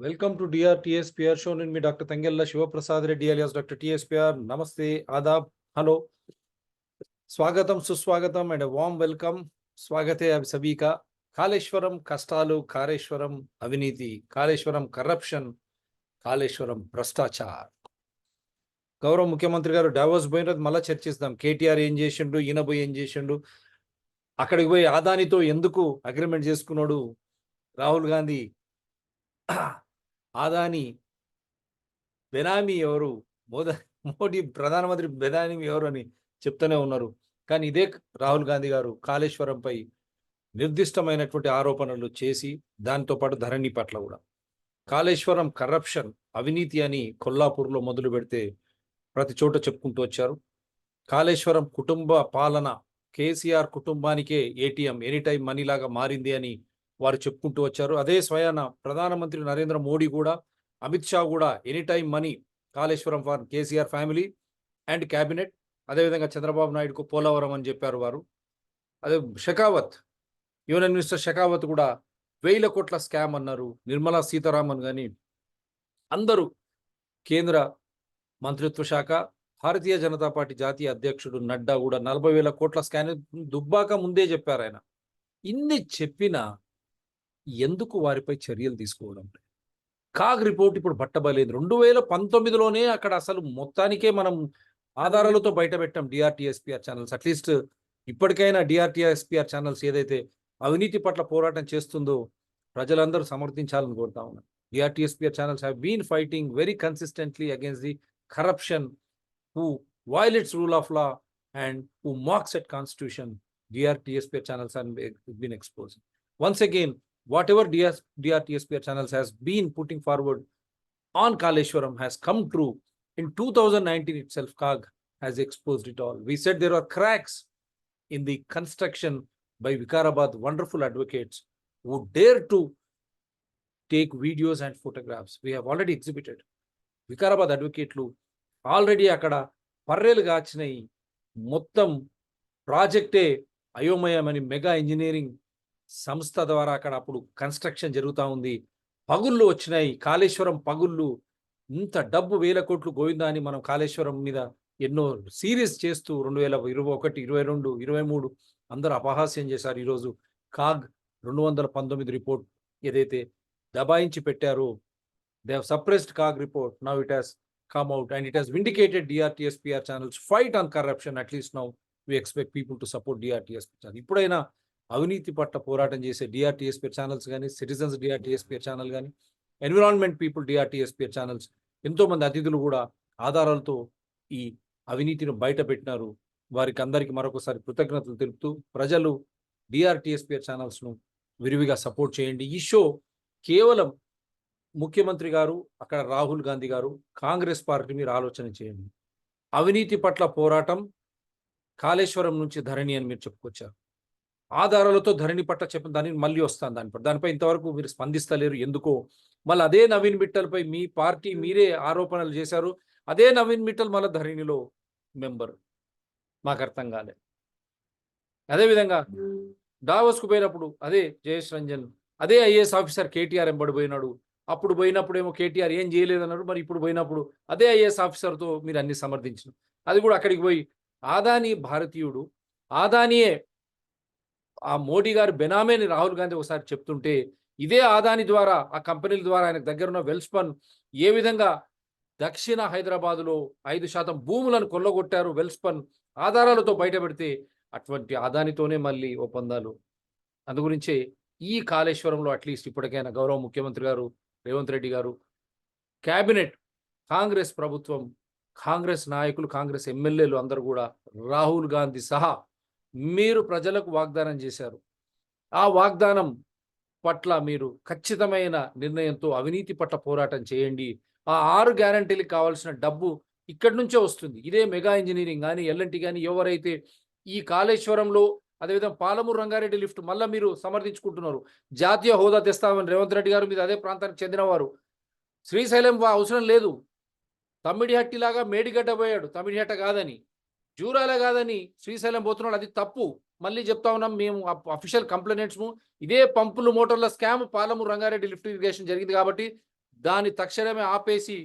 Welcome to DRTSPR show in me Dr. Tangella Shivaprasad Reddy alias Dr. TSPR. Namaste, Adab, hello, Swagatam, Suswagatam and a warm welcome. Swagate ab sabhi ka. Kaleshwaram Kastalu, Kaleshwaram Aviniti, Kaleshwaram Corruption, Kaleshwaram Brastachar. గౌరవ ముఖ్యమంత్రి గారు Davos పోయినది మళ్ళీ చర్చిస్తాం. కేటీఆర్ ఏం చేసిండు, ఈయన పోయి ఏం చేసిండు, అక్కడికి పోయి ఆదానితో ఎందుకు అగ్రిమెంట్ చేసుకున్నాడు రాహుల్ గాంధీ, ఆదాని బెనామీ ఎవరు, మోడీ ప్రధానమంత్రి బెనామీ ఎవరు అని చెప్తూనే ఉన్నారు. కానీ ఇదే రాహుల్ గాంధీ గారు కాళేశ్వరంపై నిర్దిష్టమైనటువంటి ఆరోపణలు చేసి దాంతో పాటు ధరణి పట్ల కూడా కాళేశ్వరం కరప్షన్ అవినీతి అని కొల్లాపూర్లో మొదలు పెడితే ప్రతి చోట చెప్పుకుంటూ వచ్చారు. కాళేశ్వరం కుటుంబ పాలన కేసీఆర్ కుటుంబానికే ఏటీఎం ఎనీ టైం మనీలాగా మారింది అని వారు చెప్పుకుంటూ వచ్చారు. అదే స్వయాన ప్రధానమంత్రి నరేంద్ర మోడీ కూడా, అమిత్ షా కూడా any time money Kaleshwaram for KCR family and cabinet. అదేవిధంగా చంద్రబాబు నాయుడుకు పోలవరం అని చెప్పారు వారు. అదే షెకావత్, యూనియన్ మినిస్టర్ షెకావత్ కూడా 1000 కోట్ల స్కామ్ అన్నారు. నిర్మలా సీతారామన్ కానీ అందరూ, కేంద్ర మంత్రిత్వ శాఖ, భారతీయ జనతా పార్టీ జాతీయ అధ్యక్షుడు నడ్డా కూడా 40,000 కోట్ల స్కామ్ దుబ్బాక ముందే చెప్పారు. ఆయన ఇన్ని చెప్పినా ఎందుకు వారిపై చర్యలు తీసుకోవడం? కాగ్ రిపోర్ట్ ఇప్పుడు బట్టబయలేదు. 2019లోనే అక్కడ అసలు మొత్తానికే మనం ఆధారాలతో బయట పెట్టాం డిఆర్టీఎస్పీఆర్ ఛానల్స్. అట్లీస్ట్ ఇప్పటికైనా డిఆర్టీఎస్పీఆర్ ఛానల్స్ ఏదైతే అవినీతి పట్ల పోరాటం చేస్తుందో ప్రజలందరూ సమర్థించాలని కోరుతా ఉన్నాను. DRTSPR channels have been fighting very consistently against the corruption who violates rule of law and who mocks at constitution. DRTSPR channels have been exposed. Once again, whatever DRTSPR channels has been putting forward on Kaleshwaram has come true. In 2019 itself, KAG has exposed it all. We said there are cracks in the construction by Vikarabad wonderful advocates who dare to take videos and photographs. We have already exhibited. Vikarabad advocates already akada parrelu gaachinayi, మొత్తం ప్రాజెక్టే అయోమయమని mega engineering సంస్థ ద్వారా అక్కడ అప్పుడు construction జరుగుతూ ఉంది. పగుళ్ళు వచ్చినాయి, కాళేశ్వరం పగుళ్ళు. ఇంత డబ్బు 1000 కోట్లు గోవిందా అని మనం కాళేశ్వరం మీద ఎన్నో సిరీస్ చేస్తూ 2021, 22, 23 అందరూ అపహాస్యం చేశారు. ఈరోజు కాగ్ 219 రిపోర్ట్ ఏదైతే దబాయించి పెట్టారో, they have suppressed CAG report. Now it has come out and it has vindicated DRTSPR channels fight on corruption. At least now we expect people to support DRTSPR channel. ఇప్పుడైనా అవినీతి పట్ల పోరాటం చేసే DRTSPR channels కానీ, citizens DRTSPR channel కానీ, environment people DRTSPR channels, ఎంతోమంది అతిథులు కూడా ఆధారాలతో ఈ అవినీతిని బయట పెట్టినారు. వారికి అందరికీ మరొకసారి కృతజ్ఞతలు తెలుపుతూ ప్రజలు DRTSPR ఛానల్స్ను విరివిగా సపోర్ట్ చేయండి. ఈ షో కేవలం ముఖ్యమంత్రి గారు, అక్కడ రాహుల్ గాంధీ గారు, కాంగ్రెస్ పార్టీ మీరు ఆలోచన చేయండి. అవినీతి పట్ల పోరాటం కాళేశ్వరం నుంచి ధరణి అని మీరు చెప్పుకొచ్చారు. ఆధారాలతో ధరణి పట్ల చెప్పిన దాన్ని మళ్ళీ వస్తాను దానిపై ఇంతవరకు మీరు స్పందిస్తలేరు ఎందుకో. మళ్ళీ అదే నవీన్ మిట్టల్పై మీ పార్టీ మీరే ఆరోపణలు చేశారు. అదే నవీన్ మిట్టల్ మళ్ళీ ధరణిలో మెంబర్. మాకు అర్థం కాలే. అదేవిధంగా డావోస్కు పోయినప్పుడు అదే జయేష్ రంజన్, అదే ఐఏఎస్ ఆఫీసర్ కేటీఆర్ ఎంబడి పోయినాడు. అప్పుడు పోయినప్పుడేమో కేటీఆర్ ఏం చేయలేదన్నారు. మరి ఇప్పుడు పోయినప్పుడు అదే ఐఏఎస్ ఆఫీసర్తో మీరు అన్ని సమర్థించారు. అది కూడా అక్కడికి పోయి ఆదాని భారతీయుడు, ఆదానియే ఆ మోడీ గారు బెనామీ అని రాహుల్ గాంధీ ఒకసారి చెప్తుంటే, ఇదే ఆదాని ద్వారా, ఆ కంపెనీల ద్వారా ఆయనకు దగ్గరున్న వెల్స్పన్ ఏ విధంగా దక్షిణ హైదరాబాదులో 5% భూములను కొల్లగొట్టారు వెల్స్పన్ ఆధారాలతో బయట పెడితే, అటువంటి ఆదానితోనే మళ్ళీ ఒప్పందాలు. అందు గురించే ఈ కాళేశ్వరంలో అట్లీస్ట్ ఇప్పటికైనా గౌరవ ముఖ్యమంత్రి గారు రేవంత్ రెడ్డి గారు, క్యాబినెట్, కాంగ్రెస్ ప్రభుత్వం, కాంగ్రెస్ నాయకులు, కాంగ్రెస్ ఎమ్మెల్యేలు అందరూ కూడా రాహుల్ గాంధీ సహా మీరు ప్రజలకు వాగ్దానం చేశారు. ఆ వాగ్దానం పట్ల మీరు ఖచ్చితమైన నిర్ణయంతో అవినీతి పట్ల పోరాటం చేయండి. ఆ 6 గ్యారంటీలకు కావాల్సిన డబ్బు ఇక్కడి నుంచే వస్తుంది. ఇదే మెగా ఇంజనీరింగ్ కానీ, ఎల్ఎన్టీ కానీ ఎవరైతే ఈ కాళేశ్వరంలో, అదేవిధంగా పాలమూరు రంగారెడ్డి లిఫ్ట్ మళ్ళీ మీరు సమర్థించుకుంటున్నారు. జాతీయ హోదా తెస్తామని రేవంత్ రెడ్డి గారు, మీరు అదే ప్రాంతానికి చెందినవారు. శ్రీశైలం అవసరం లేదు. తమ్మిడిహట్టిలాగా మేడిగడ్డ పోయాడు, తమ్మిడిహట్ట కాదని, జూరాల కాదని శ్రీశైలం పోతున్నాడు. అది తప్పు. మళ్ళీ చెప్తా ఉన్నాం, మేము అఫీషియల్ కంప్లైంట్స్. ఇదే పంపులు మోటార్ల scam Palamuru Rangareddy lift irrigation జరిగింది కాబట్టి దాన్ని తక్షణమే ఆపేసి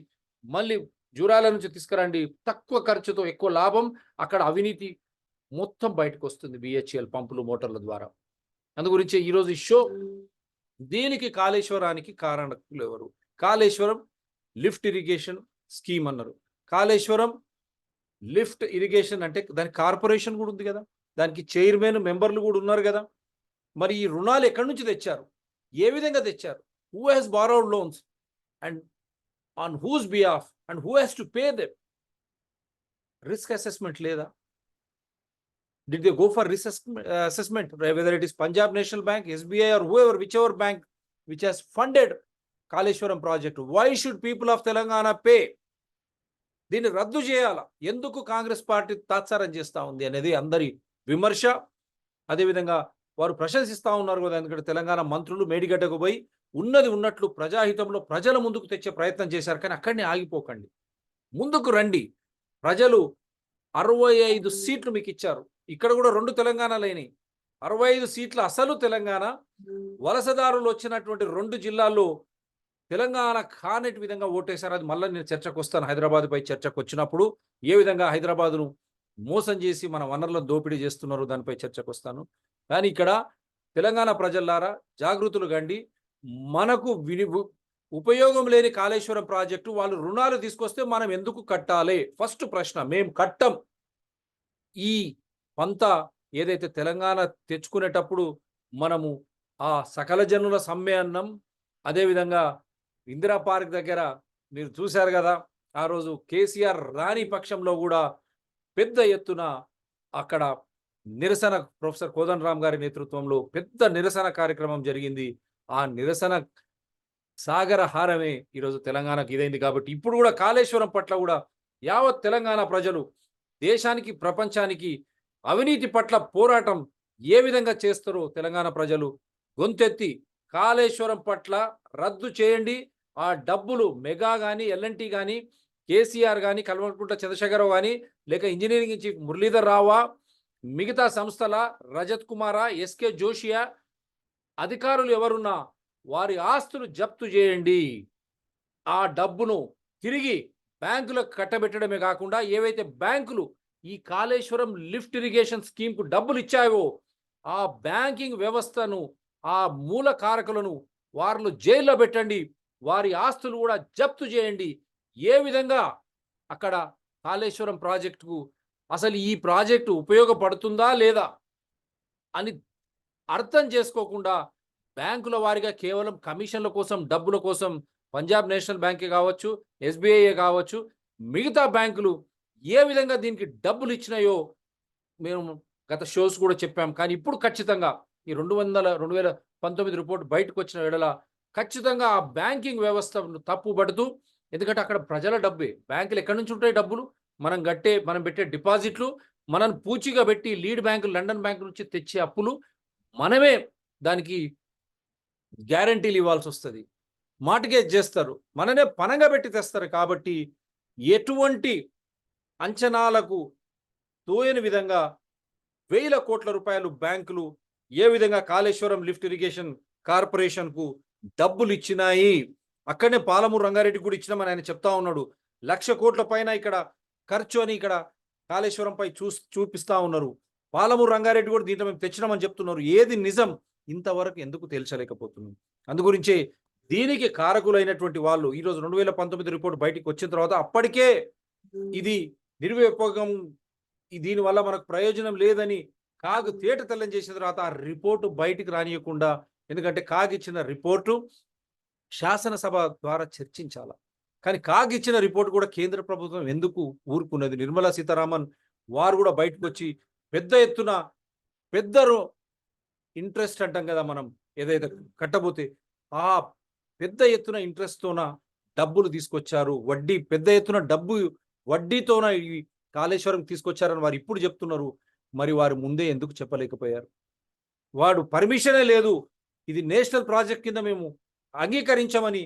మళ్ళీ జూరాల నుంచి తీసుకురండి, తక్కువ ఖర్చుతో ఎక్కువ లాభం, అక్కడ అవినీతి మొత్తం బయటకు వస్తుంది బిహెచ్ఎల్ పంపులు మోటార్ల ద్వారా. అందు గురించి ఈరోజు ఈ షో. దీనికి కాళేశ్వరానికి కారణకులు ఎవరు? కాళేశ్వరం లిఫ్ట్ ఇరిగేషన్ స్కీమ్ అన్నారు. కాళేశ్వరం లిఫ్ట్ ఇరిగేషన్ అంటే దానికి కార్పొరేషన్ కూడా ఉంది కదా, దానికి చైర్మన్ మెంబర్లు కూడా ఉన్నారు కదా. మరి ఈ రుణాలు ఎక్కడి నుంచి తెచ్చారు, ఏ విధంగా తెచ్చారు? Who has borrowed loans and on whose behalf and who has to pay them? Risk assessment లేదా? Did they go for risk assessment, whether it is Punjab National Bank, SBI or whoever, whichever bank which has funded Kaleshwaram project? Why should people of Telangana pay? దీన్ని రద్దు చేయాలా? ఎందుకు Congress party తాత్సారం చేస్తూ ఉంది అనేది అందరి విమర్శ. అదేవిధంగా వారు ప్రశంసిస్తూ ఉన్నారు కదా, ఎందుకంటే తెలంగాణ మంత్రులు మేడిగడ్డకు పోయి ఉన్నది ఉన్నట్లు ప్రజాహితంలో ప్రజల ముందుకు తెచ్చే ప్రయత్నం చేశారు. కానీ అక్కడనే ఆగిపోకండి, ముందుకు రండి. ప్రజలు 65 సీట్లు మీకు ఇచ్చారు. ఇక్కడ కూడా 2 తెలంగాణలైనవి. 65 సీట్ల అసలు తెలంగాణ. వలసదారులు వచ్చినటువంటి 2 జిల్లాల్లో తెలంగాణ కానటి విధంగా ఓటేశారు. అది మళ్ళీ నేను చర్చకు వస్తాను. హైదరాబాద్ పై చర్చకు వచ్చినప్పుడు ఏ విధంగా హైదరాబాదును మోసం చేసి మన వనరులను దోపిడీ చేస్తున్నారు దానిపై చర్చకు వస్తాను. కానీ ఇక్కడ తెలంగాణ ప్రజలారా జాగృతులు గండి. మనకు ఉపయోగం లేని కాళేశ్వరం ప్రాజెక్టు వాళ్ళు రుణాలు తీసుకొస్తే మనం ఎందుకు కట్టాలి? ఫస్ట్ ప్రశ్న. మేము కట్టం. ఈ పంత ఏదైతే తెలంగాణ తెచ్చుకునేటప్పుడు మనము ఆ సకల జనుల సమ్మె, అదేవిధంగా ఇందిరా పార్క్ దగ్గర మీరు చూశారు కదా, ఆ రోజు కేసీఆర్ రాణి పక్షంలో కూడా పెద్ద ఎత్తున అక్కడ నిరసన, ప్రొఫెసర్ కోదండరామ్ గారి నేతృత్వంలో పెద్ద నిరసన కార్యక్రమం జరిగింది. ఆ నిరసన సాగర హారమే ఈరోజు తెలంగాణకు ఇదైంది. కాబట్టి ఇప్పుడు కూడా కాళేశ్వరం పట్ల కూడా యావత్ తెలంగాణ ప్రజలు దేశానికి ప్రపంచానికి అవినీతి పట్ల పోరాటం ఏ విధంగా చేస్తారో తెలంగాణ ప్రజలు గొంతెత్తి కాళేశ్వరం పట్ల రద్దు చేయండి. ఆ డబ్బులు మెగా కానీ, ఎల్ఎన్టీ కానీ, కేసీఆర్ కానీ, కల్వకుంట్ల చంద్రశేఖరరావు కానీ, లేక ఇంజనీరింగ్ చీఫ్ మురళీధర్ రావా, మిగతా సంస్థల రజత్ కుమారా, ఎస్కే జోషియా, అధికారులు ఎవరున్నా వారి ఆస్తులు జప్తు చేయండి. ఆ డబ్బును తిరిగి బ్యాంకులకు కట్టబెట్టడమే కాకుండా ఏవైతే బ్యాంకులు ఈ కాళేశ్వరం లిఫ్ట్ ఇరిగేషన్ స్కీమ్కు డబ్బులు ఇచ్చావో ఆ బ్యాంకింగ్ వ్యవస్థను, ఆ మూల కారకులను వారిని జైల్లో పెట్టండి. వారి ఆస్తులు కూడా జప్తు చేయండి. ఏ విధంగా అక్కడ కాళేశ్వరం ప్రాజెక్టుకు అసలు ఈ ప్రాజెక్టు ఉపయోగపడుతుందా లేదా అని అర్థం చేసుకోకుండా బ్యాంకుల వారిగా కేవలం కమిషన్ల కోసం, డబ్బుల కోసం పంజాబ్ నేషనల్ బ్యాంకే కావచ్చు, ఎస్బీఐ కావచ్చు, మిగతా బ్యాంకులు ఏ విధంగా దీనికి డబ్బులు ఇచ్చినాయో మేము గత షోస్ కూడా చెప్పాం. కానీ ఇప్పుడు ఖచ్చితంగా ఈ 2019 రిపోర్ట్ బయటకు వచ్చిన వేళ ఖచ్చితంగా ఆ బ్యాంకింగ్ వ్యవస్థను తప్పుపడుతూ, ఎందుకంటే అక్కడ ప్రజల డబ్బే, బ్యాంకులు ఎక్కడి నుంచి ఉంటాయి డబ్బులు? మనం పెట్టే డిపాజిట్లు, మనం పూచిగా పెట్టి లీడ్ బ్యాంకులు, లండన్ బ్యాంకు నుంచి తెచ్చే అప్పులు మనమే దానికి గ్యారంటీలు ఇవ్వాల్సి వస్తుంది. మార్టిగేజ్ చేస్తారు, మననే పనంగా పెట్టి తెస్తారు. కాబట్టి ఎటువంటి అంచనాలకు తోయని విధంగా వేల కోట్ల రూపాయలు బ్యాంకులు ఏ విధంగా కాళేశ్వరం లిఫ్ట్ ఇరిగేషన్ కార్పొరేషన్కు డబ్బులు ఇచ్చినాయి. అక్కడనే పాలమూరు రంగారెడ్డి కూడా ఇచ్చినామని ఆయన చెప్తా ఉన్నాడు. 1,00,000 కోట్ల పైన ఇక్కడ ఖర్చు అని ఇక్కడ కాళేశ్వరంపై చూపిస్తా ఉన్నారు. పాలమూరు రంగారెడ్డి కూడా దీంట్లో మేము తెచ్చినామని చెప్తున్నారు. ఏది నిజం ఇంతవరకు ఎందుకు తేల్చలేకపోతున్నాం? అందుగురించే దీనికి కారకులైనటువంటి వాళ్ళు ఈరోజు 2019 రిపోర్ట్ బయటికి వచ్చిన తర్వాత అప్పటికే ఇది నిర్విపోగం, దీనివల్ల మనకు ప్రయోజనం లేదని కాగ్ తేట తెల్లం చేసిన తర్వాత ఆ రిపోర్టు బయటికి రానియకుండా, ఎందుకంటే కాగ్ ఇచ్చిన రిపోర్టు శాసనసభ ద్వారా చర్చించాల. కానీ కాగ్ ఇచ్చిన రిపోర్టు కూడా కేంద్ర ప్రభుత్వం ఎందుకు ఊరుకున్నది? నిర్మలా సీతారామన్ వారు కూడా బయటకు వచ్చి పెద్ద ఎత్తున ఇంట్రెస్ట్ అంటాం కదా మనం, ఏదైతే కట్టబోతే ఆ పెద్ద ఎత్తున ఇంట్రెస్ట్తోన డబ్బులు తీసుకొచ్చారు, వడ్డీ పెద్ద ఎత్తున డబ్బు వడ్డీతోన ఈ కాళేశ్వరం తీసుకొచ్చారని వారు ఇప్పుడు చెప్తున్నారు. మరి వారు ముందే ఎందుకు చెప్పలేకపోయారు? వాడు పర్మిషనే లేదు, ఇది నేషనల్ ప్రాజెక్ట్ కింద మేము అంగీకరించామని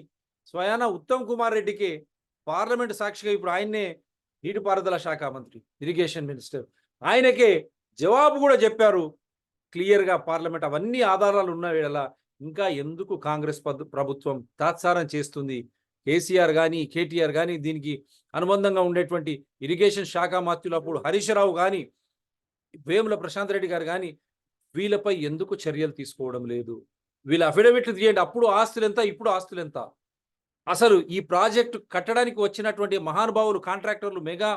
స్వయాన ఉత్తమ్ కుమార్ రెడ్డికి పార్లమెంట్ సాక్షిగా ఇప్పుడు ఆయన్నే నీటిపారుదల శాఖ మంత్రి, ఇరిగేషన్ మినిస్టర్, ఆయనకే జవాబు కూడా చెప్పారు క్లియర్గా పార్లమెంట్. అవన్నీ ఆధారాలు ఉన్న వేళ ఇంకా ఎందుకు కాంగ్రెస్ ప్రభుత్వం తాత్సారం చేస్తుంది? కేసీఆర్ కానీ కేటీఆర్ కానీ దీనికి అనుబంధంగా ఉండేటువంటి ఇరిగేషన్ శాఖ మంత్రులు అప్పుడు హరీష్ రావు కానీ వేముల ప్రశాంత్ రెడ్డి గారు కానీ వీళ్ళపై ఎందుకు చర్యలు తీసుకోవడం లేదు? వీళ్ళ అఫిడవిట్లు తీయండి. అప్పుడు ఆస్తులు ఎంత, ఇప్పుడు ఆస్తులు ఎంత? అసలు ఈ ప్రాజెక్టు కట్టడానికి వచ్చినటువంటి మహానుభావులు కాంట్రాక్టర్లు మెగా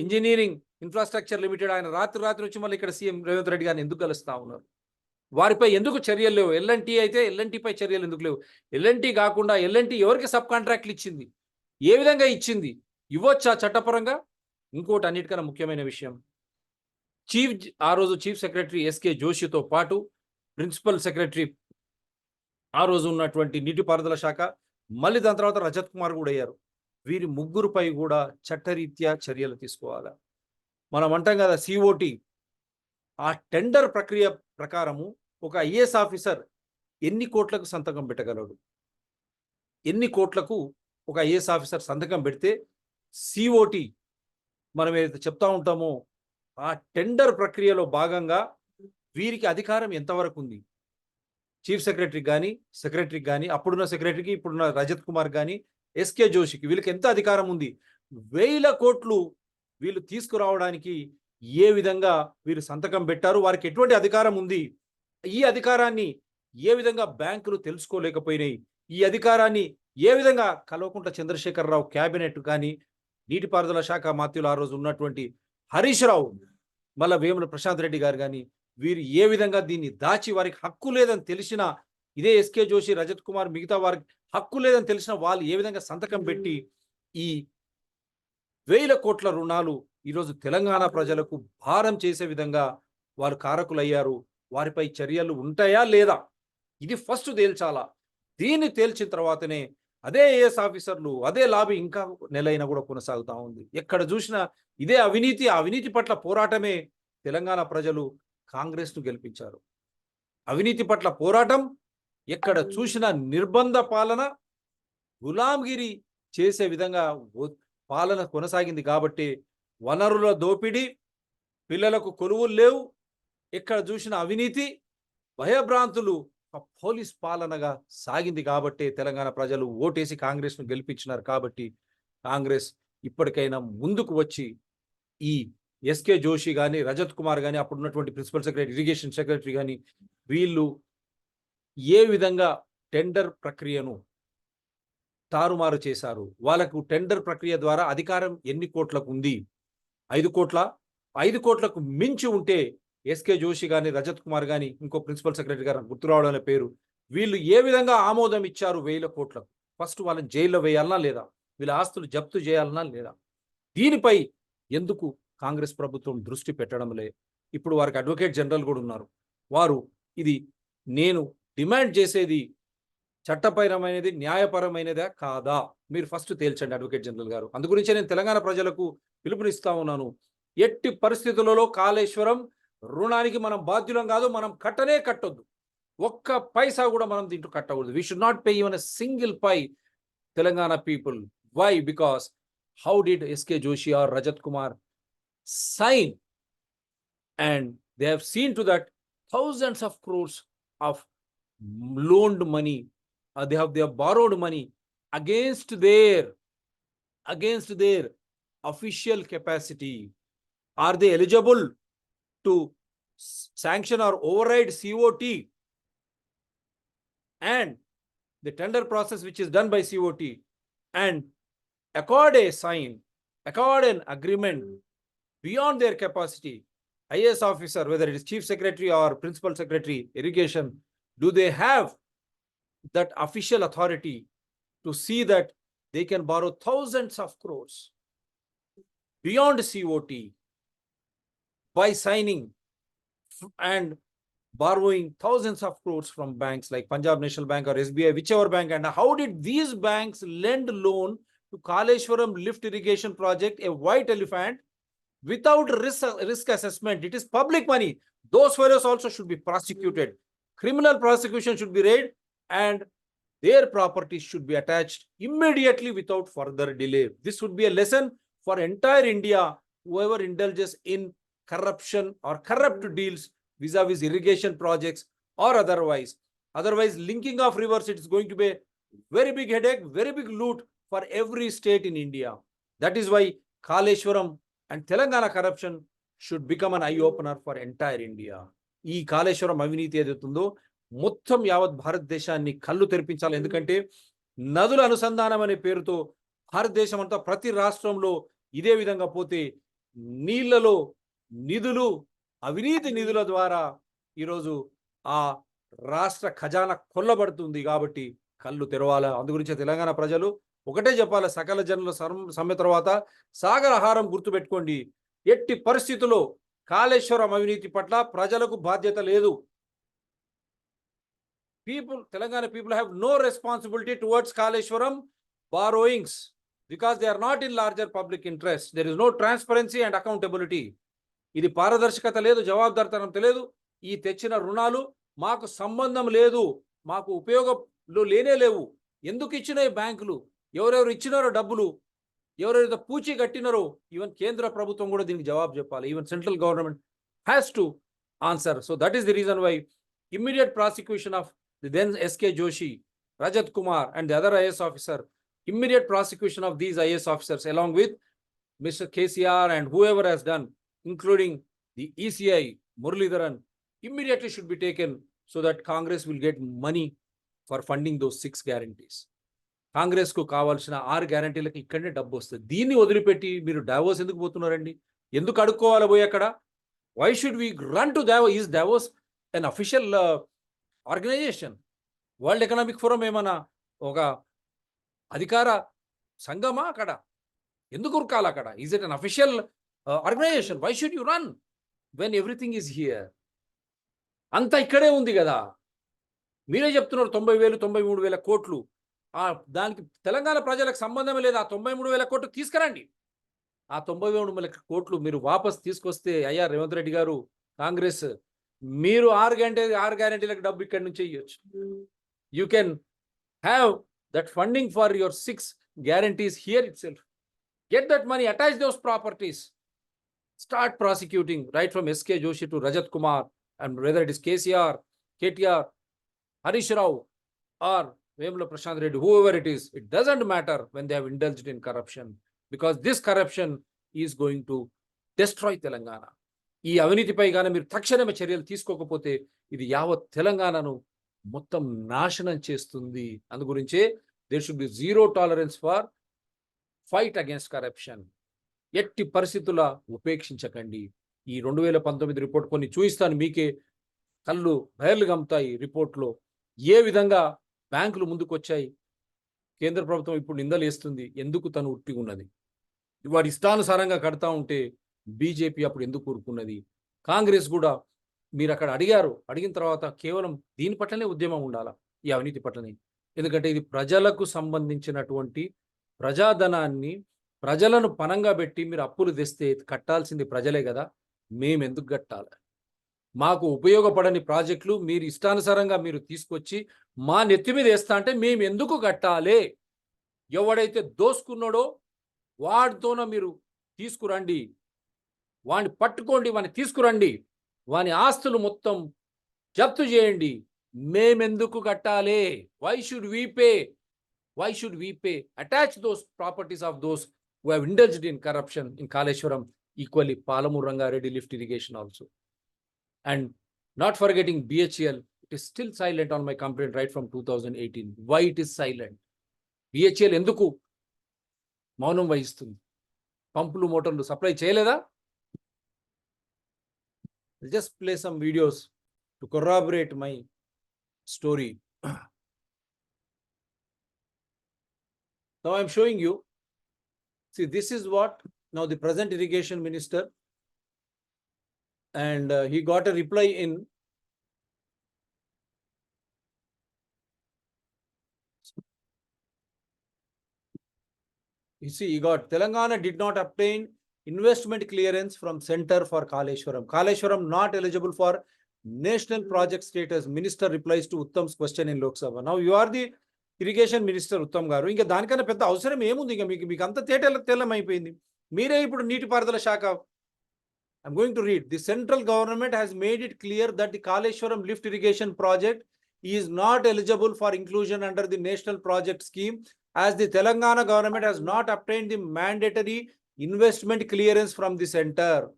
ఇంజనీరింగ్ ఇన్ఫ్రాస్ట్రక్చర్ లిమిటెడ్ ఆయన రాత్రి వచ్చి మళ్ళీ ఇక్కడ సీఎం రేవంత్ రెడ్డి గారిని ఎందుకు కలుస్తా ఉన్నారు? వారిపై ఎందుకు చర్యలు లేవు? ఎల్ఎన్టీ అయితే ఎల్ఎన్టీపై చర్యలు ఎందుకు లేవు? ఎల్ఎన్టీ కాకుండా ఎల్ఎన్టీ ఎవరికి సబ్ కాంట్రాక్ట్లు ఇచ్చింది? ఏ విధంగా ఇచ్చింది? ఇవ్వచ్చా చట్టపరంగా? ఇంకోటి అన్నిటికన్నా ముఖ్యమైన విషయం, ఆ రోజు చీఫ్ సెక్రటరీ ఎస్కే జోషితో పాటు ప్రిన్సిపల్ సెక్రటరీ ఆ రోజు ఉన్నటువంటి నీటిపారుదల శాఖ, మళ్ళీ దాని తర్వాత రజత్ కుమార్ కూడా అయ్యారు. వీరి ముగ్గురుపై కూడా చట్టరీత్యా చర్యలు తీసుకోవాలి. మనం అంటాం కదా సిఓటి, ఆ టెండర్ ప్రక్రియ ప్రకారము ఒక ఐఏఎస్ ఆఫీసర్ ఎన్ని కోట్లకు సంతకం పెట్టగలడు? ఎన్ని కోట్లకు ఒక ఐఏఎస్ ఆఫీసర్ సంతకం పెడితే సిఓటి మనం ఏదైతే చెప్తా ఉంటామో ఆ టెండర్ ప్రక్రియలో భాగంగా వీరికి అధికారం ఎంతవరకు ఉంది? చీఫ్ సెక్రటరీకి కానీ సెక్రటరీకి కానీ, అప్పుడున్న సెక్రటరీకి ఇప్పుడున్న రజత్ కుమార్ కానీ ఎస్కే జోషికి వీళ్ళకి ఎంత అధికారం ఉంది? 1000 కోట్లు వీళ్ళు తీసుకురావడానికి ఏ విధంగా వీరు సంతకం పెట్టారు? వారికి ఎటువంటి అధికారం ఉంది? ఈ అధికారాన్ని ఏ విధంగా బ్యాంకులు తెలుసుకోలేకపోయినాయి? ఈ అధికారాన్ని ఏ విధంగా కల్వకుంట్ల చంద్రశేఖరరావు క్యాబినెట్ కానీ, నీటిపారుదల శాఖ మంత్రులు ఆ రోజు ఉన్నటువంటి హరీష్ రావు, మళ్ళా వేముల ప్రశాంత్ రెడ్డి గారు కానీ వీరు ఏ విధంగా దీన్ని దాచి వారికి హక్కు లేదని తెలిసిన, ఇదే ఎస్కే జోషి, రజత్ కుమార్, మిగతా వారికి హక్కు లేదని తెలిసిన వాళ్ళు ఏ విధంగా సంతకం పెట్టి ఈ 1000 కోట్ల రుణాలు ఈరోజు తెలంగాణ ప్రజలకు భారం చేసే విధంగా వారు కారకులయ్యారు? వారిపై చర్యలు ఉంటాయా లేదా? ఇది ఫస్ట్ తేల్చాలా. దీన్ని తేల్చిన తర్వాతనే అదే ఐఏఎస్ ఆఫీసర్లు అదే లాబీ ఇంకా నెలైనా కూడా కొనసాగుతూ ఉంది. ఎక్కడ చూసినా ఇదే అవినీతి. ఆ అవినీతి పట్ల పోరాటమే తెలంగాణ ప్రజలు కాంగ్రెస్ను గెలిపించారు. అవినీతి పట్ల పోరాటం, ఎక్కడ చూసినా నిర్బంధ పాలన, గులాంగిరి చేసే విధంగా పాలన కొనసాగింది కాబట్టి వనరుల దోపిడీ, పిల్లలకు కొలువులు లేవు, ఎక్కడ చూసిన అవినీతి, భయభ్రాంతులు, పోలీస్ పాలనగా సాగింది కాబట్టి తెలంగాణ ప్రజలు ఓటేసి కాంగ్రెస్ను గెలిపించినారు. కాబట్టి కాంగ్రెస్ ఇప్పటికైనా ముందుకు వచ్చి ఈ ఎస్కే జోషి కానీ, రజత్ కుమార్ కానీ, అప్పుడున్నటువంటి ప్రిన్సిపల్ సెక్రటరీ, ఇరిగేషన్ సెక్రటరీ కానీ వీళ్ళు ఏ విధంగా టెండర్ ప్రక్రియను తారుమారు చేశారు? వాళ్ళకు టెండర్ ప్రక్రియ ద్వారా అధికారం ఎన్ని కోట్లకు ఉంది? 5 కోట్ల? 5 కోట్లకు మించి ఉంటే ఎస్కే జోషి కానీ, రజత్ కుమార్ కానీ, ఇంకో ప్రిన్సిపల్ సెక్రటరీ గారు గుర్తురావడం అనే పేరు, వీళ్ళు ఏ విధంగా ఆమోదం ఇచ్చారు 1000 కోట్లకు? ఫస్ట్ వాళ్ళని జైల్లో వేయాలన్నా లేదా? వీళ్ళ ఆస్తులు జప్తు చేయాలన్నా లేదా? దీనిపై ఎందుకు కాంగ్రెస్ ప్రభుత్వం దృష్టి పెట్టడం లే? ఇప్పుడు వారికి అడ్వకేట్ జనరల్ కూడా ఉన్నారు. వారు ఇది నేను డిమాండ్ చేసేది చట్టపరమైనది, న్యాయపరమైనదా కాదా? మీరు ఫస్ట్ తేల్చండి అడ్వకేట్ జనరల్ గారు. అందుగురించే నేను తెలంగాణ ప్రజలకు పిలుపునిస్తా ఉన్నాను. ఎట్టి పరిస్థితులలో కాళేశ్వరం రుణానికి మనం బాధ్యులం కాదు, మనం కట్టనే కట్టొద్దు. ఒక్క పైసా కూడా మనం దీంట్లో కట్టకూడదు. We should not pay even a single pie Telangana people. Why? Because how did S K Joshi or Rajat Kumar sign, and they have seen to that thousands of crores of loaned money, they have borrowed money against their official capacity. Are they eligible to sanction or override COT and the tender process which is done by COT and accord an agreement beyond their capacity? IAS officer, whether it is chief secretary or principal secretary irrigation, do they have that official authority to see that they can borrow thousands of crores beyond COT by signing and borrowing thousands of crores from banks like Punjab National Bank or SBI, whichever bank? And how did these banks lend loan to Kaleshwaram lift irrigation project, a white elephant, without risk assessment? It is public money. Those fellows also should be prosecuted. Criminal prosecution should be raided and their properties should be attached immediately without further delay. This would be a lesson for entire India, whoever indulges in corruption or corrupt deals vis-a-vis irrigation projects or otherwise. Linking of rivers, it is going to be a very big headache, very big loot for every state in India. That is why Kaleshwaram and Telangana corruption should become an eye opener for entire India. ఈ కాళేశ్వరం అవినీతి ఏదైతుందో మొత్తం యావత్ భారతదేశాన్ని కళ్ళు తెరిపించాలి. ఎందుకంటే నదుల అనుసంధానం అనే పేరుతో భారతదేశం అంతా ప్రతి రాష్ట్రంలో ఇదే విధంగా పోతే నీళ్లలో నిధులు, అవినీతి నిధుల ద్వారా ఈరోజు ఆ రాష్ట్ర ఖజానా కొల్లబడుతుంది. కాబట్టి కళ్ళు తెరవాల. అందుగురించి తెలంగాణ ప్రజలు ఒకటే చెప్పాలి, సకల జనుల సమ్మె తర్వాత సాగరహారం గుర్తుపెట్టుకోండి. ఎట్టి పరిస్థితుల్లో కాళేశ్వరం అవినీతి పట్ల ప్రజలకు బాధ్యత లేదు. Telangana people have no responsibility towards Kaleshwaram borrowings because they are not in larger public interest. There is no transparency and accountability. ఇది పారదర్శకత లేదు, జవాబుదారితనం తెలియదు. ఈ తెచ్చిన రుణాలు మాకు సంబంధం లేదు, మాకు ఉపయోగంలో లేనే లేవు. ఎందుకు ఇచ్చినాయి బ్యాంకులు, ఎవరెవరు ఇచ్చినారో డబ్బులు, ఎవరెవరైతే పూచి కట్టినారో, ఈవెన్ కేంద్ర ప్రభుత్వం కూడా దీనికి జవాబు చెప్పాలి. Even central government has to answer. So that is the reason why immediate prosecution of the then SK Joshi, Rajat Kumar and the other IAS officer, immediate prosecution of these IAS officers along with Mr. KCR and whoever has done, including the ECI, Muralidharan, immediately should be taken so that Congress will get money for funding those 6 guarantees. Congress కు కావాల్సిన 6 గ్యారంటీలకు ఇక్కడనే డబ్బు వస్తుంది. దీన్ని వదిలిపెట్టి మీరు Davos ఎందుకు పోతున్నారండి? ఎందుకు అడుక్కోవాలి పోయి అక్కడ? Why should we run to Davos? Is Davos an official organization? World Economic Forum ఏమన్నా ఒక అధికార సంఘమా? అక్కడ ఎందుకు ఉరకాలి అక్కడ? Is it an official organisation? Why should you run when everything is here? అంతా ఇక్కడే ఉంది కదా. మీరే చెప్తున్నారు 90,000 93,000 కోట్లు. దానికి తెలంగాణ ప్రజలకు సంబంధమే లేదు. ఆ 93,000 కోట్లు తీసుకురండి. ఆ 93,000 కోట్లు మీరు వాపస్ తీసుకొస్తే, అయ్యా రేవంత్ రెడ్డి గారు, కాంగ్రెస్, మీరు 6 గ్యారెంటీలకు డబ్బు ఇక్కడి నుంచి ఇవ్వచ్చు. You can have that funding for your 6 guarantees here itself. Get that money, attach those properties, start prosecuting right from SK Joshi to Rajat Kumar, and whether it is KCR, KTR, Harish Rao or Vemula Prashant Reddy, whoever it is, it doesn't matter when they have indulged in corruption, because this corruption is going to destroy Telangana. ఈ అవినీతిపై గానీ మీరు తక్షణమే చర్యలు తీసుకోకపోతే ఇది యావత్ తెలంగాణను మొత్తం నాశనం చేస్తుంది. అందు గురించే there should be zero tolerance for fight against corruption. ఎట్టి పరిస్థితుల ఉపేక్షించకండి. ఈ 2019 రిపోర్ట్ కొన్ని చూయిస్తాను మీకే, కళ్ళు బయర్లు గమ్ముతాయి. రిపోర్ట్లో ఏ విధంగా బ్యాంకులు ముందుకు వచ్చాయి, కేంద్ర ప్రభుత్వం ఇప్పుడు నిందలేస్తుంది, ఎందుకు తను ఉట్టి ఉన్నది, వారి ఇష్టానుసారంగా కడతా ఉంటే బీజేపీ అప్పుడు ఎందుకు ఊరుకున్నది, కాంగ్రెస్ కూడా మీరు అక్కడ అడిగారు, అడిగిన తర్వాత కేవలం దీని పట్లనే ఉద్యమం ఉండాలా, ఈ అవినీతి పట్లనే. ఎందుకంటే ఇది ప్రజలకు సంబంధించినటువంటి ప్రజాధనాన్ని ప్రజలను పనంగా పెట్టి మీరు అప్పులు తెస్తే కట్టాల్సింది ప్రజలే కదా, మేమెందుకు కట్టాలి? మాకు ఉపయోగపడని ప్రాజెక్టులు మీరు ఇష్టానుసారంగా మీరు తీసుకొచ్చి మా నెత్తి మీద వేస్తా అంటే మేము ఎందుకు కట్టాలి? ఎవడైతే దోసుకున్నాడో వాడితోన మీరు తీసుకురండి, వాడిని పట్టుకోండి, వాడిని తీసుకురండి, వాని ఆస్తులు మొత్తం జప్తు చేయండి. మేమెందుకు కట్టాలి? Why should we pay? Why should we pay? Attach those properties of those who have indulged in corruption in Kaleshwaram, equally Palamur Rangareddy lift irrigation also. And not forgetting BHEL, it is still silent on my complaint right from 2018. Why it is silent? BHEL enduku మౌనం వహిస్తుంది? పంపులు మోటార్లు supply చేయలేదా? I'll just play some videos to corroborate my story. Now I'm showing you, see, this is what now the present irrigation minister, and he got a reply in you see, he got Telangana did not obtain investment clearance from Center for Kaleshwaram. Kaleshwaram not eligible for national project status. Minister replies to Uttam's question in Lok Sabha. Now you are the irrigation minister Uttam గారు, ఇంకా దానికన్నా పెద్ద అవసరం ఏముంది? ఇంకా మీకు అంత తెల్లమైపోయింది. మీరే ఇప్పుడు నీటిపారుదల శాఖ. I'm going to read. The central government has made it clear that the Kaleshwaram lift irrigation project is not eligible for inclusion under the national project scheme as the Telangana government has not obtained the mandatory investment clearance from the center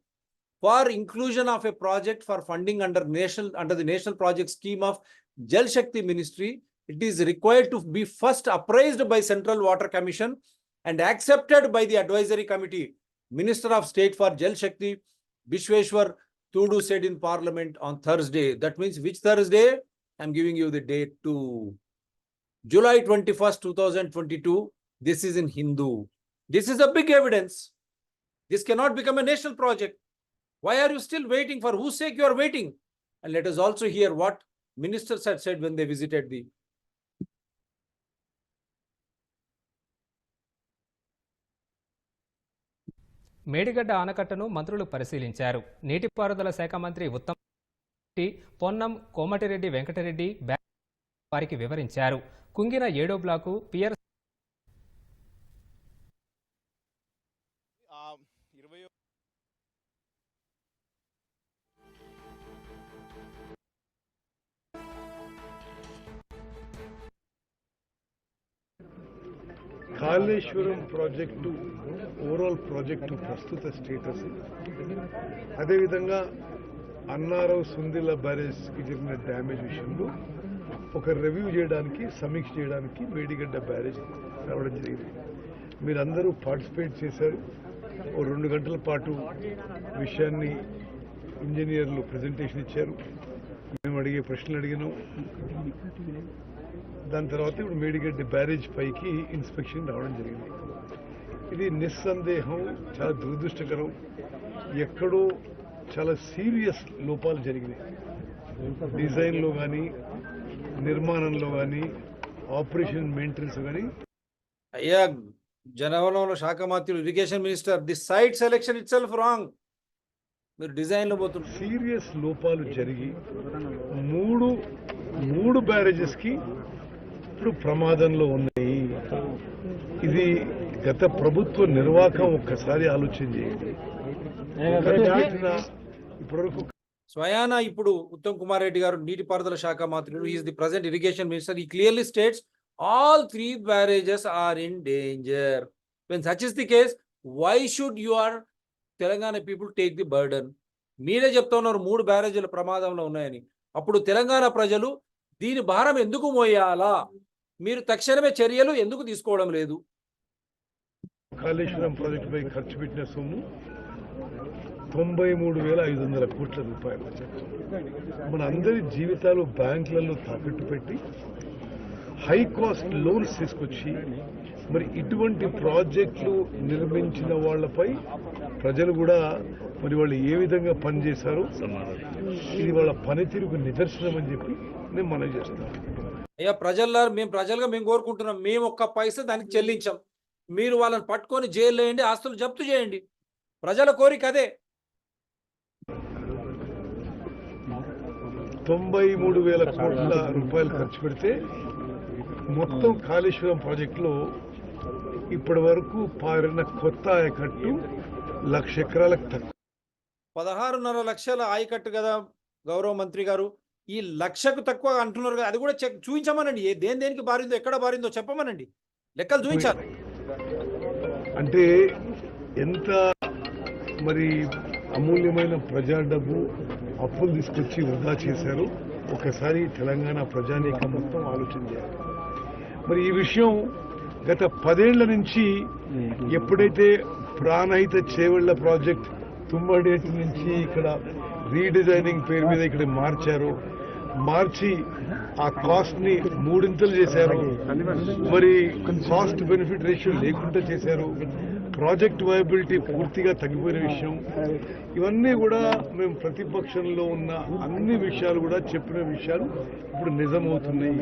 for inclusion of a project for funding under the national project scheme of Jal Shakti Ministry. It is required to be first appraised by Central Water Commission and accepted by the advisory committee. Minister of State for Jal Shakti Vishweshwar Tudu said in Parliament on Thursday. That means which Thursday? I'm giving you the date too. July 21st, 2022. This is in Hindu. This is a big evidence. This cannot become a national project. Why are you still waiting? For whose sake you are waiting? And let us also hear what ministers had said when they visited the Medigadda ఆనకట్టను మంత్రులు పరిశీలించారు. నీటిపారుదల శాఖ మంత్రి ఉత్తమ్ పొన్నం కోమటిరెడ్డి వెంకటరెడ్డి వారికి వివరించారు. కుంగిన 7వ block pier Kaleshwaram project overall project ప్రస్తుత స్టేటస్, అదేవిధంగా అన్నారావు సుందిల్ల బ్యారేజ్కి జరిగిన డ్యామేజ్ విషయంలో ఒక రివ్యూ చేయడానికి, సమీక్ష చేయడానికి మేడిగడ్డ బ్యారేజ్ రావడం జరిగింది. మీరందరూ పార్టిసిపేట్ చేశారు. ఓ 2 గంటల పాటు విషయాన్ని ఇంజనీర్లు ప్రజెంటేషన్ ఇచ్చారు. మేము అడిగే ప్రశ్నలు అడిగినాం. దాని తర్వాత ఇప్పుడు మేడిగడ్డ బ్యారేజ్ పైకి ఇన్స్పెక్షన్ రావడం జరిగింది. ఇది నిస్సందేహం చాలా దురదృష్టకరం. ఎక్కడో చాలా సీరియస్ లోపాలు జరిగినాయి. డిజైన్లో కానీ, నిర్మాణంలో కానీ, ఆపరేషన్ మెయింటెనెన్స్ కానీ. అయ్యా జనవనరుల శాఖ మంత్రులు, irrigation minister, the site selection itself wrong. మీరు డిజైన్ లో పోతున్నారు. సీరియస్ లోపాలు జరిగి మూడు బ్యారేజెస్ కి ఇప్పుడు ప్రమాదంలో ఉన్నాయి. ఇది గత ప్రభుత్వ నిర్వాహకం ఒక్కసారి ఆలోచన చేయండి. ఇప్పటివరకు స్వయాన ఇప్పుడు ఉత్తమ్ కుమార్ రెడ్డి గారు నీటిపారుదల శాఖ మంత్రులు, is the present irrigation minister. ఈ clearly states all 3 barrages are in danger. When such is the case, why should your Telangana people take the burden? మీరే చెప్తా ఉన్నారు 3 బ్యారేజీల ప్రమాదంలో ఉన్నాయని. అప్పుడు తెలంగాణ ప్రజలు దీని భారం ఎందుకు మోయాలా? మీరు తక్షణమే చర్యలు ఎందుకు తీసుకోవడం లేదు? కాళేశ్వరం ప్రాజెక్టు పై ఖర్చు పెట్టిన సొమ్ము 93,500 కోట్ల రూపాయలు. మన అందరి జీవితాలు బ్యాంకులలో తాకట్టు పెట్టి హై కాస్ట్ లోన్స్ తీసుకొచ్చి మరి ఇటువంటి ప్రాజెక్టులు నిర్మించిన వాళ్లపై ప్రజలు కూడా మరి వాళ్ళు ఏ విధంగా పనిచేశారో ఇది వాళ్ళ పనితీరుకు నిదర్శనం అని చెప్పి నేను మనవి చేస్తున్నాను. అయ్యా ప్రజలుగా మేము కోరుకుంటున్నాం, మేము ఒక్క పైసా దానికి చెల్లించాం. మీరు వాళ్ళని పట్టుకొని జైలు వేయండి, ఆస్తులు జప్తు చేయండి. ప్రజల కోరిక అదే. 93,000 కోట్ల రూపాయలు ఖర్చు పెడితే మొత్తం కాళేశ్వరం ప్రాజెక్టులో ఇప్పటి వరకు పారిన కొత్త ఆయకట్టు 1,00,000 ఎకరాలకు తక్కువ. 16.5 లక్షల ఆయకట్టు కదా గౌరవ మంత్రి గారు. ఈ 1,00,000కు తక్కువ అంటున్నారు కదా, అది కూడా చూపించమనండి. దేనికి బారిందో, ఎక్కడ బారిందో చెప్పమనండి, లెక్కలు చూపించాలి. అంటే ఎంత మరి అమూల్యమైన ప్రజా డబ్బు అప్పులు తీసుకొచ్చి వృధా చేశారు ఒకసారి తెలంగాణ ప్రజానీకం మొత్తం ఆలోచన చేయాలి. మరి ఈ విషయం గత 10 ఏళ్ల నుంచి ఎప్పుడైతే ప్రాణహిత చేవెళ్ల ప్రాజెక్ట్ తుమ్మడేటి నుంచి ఇక్కడ రీడిజైనింగ్ పేరు మీద ఇక్కడ మార్చి ఆ కాస్ట్ ని 3 చేశారు. మరి కాస్ట్ బెనిఫిట్ రేషియో లేకుండా చేశారు. ప్రాజెక్ట్ వయబిలిటీ పూర్తిగా తగ్గిపోయిన విషయం. ఇవన్నీ కూడా మేము ప్రతిపక్షంలో ఉన్న అన్ని విషయాలు కూడా చెప్పిన విషయాలు ఇప్పుడు నిజమవుతున్నాయి.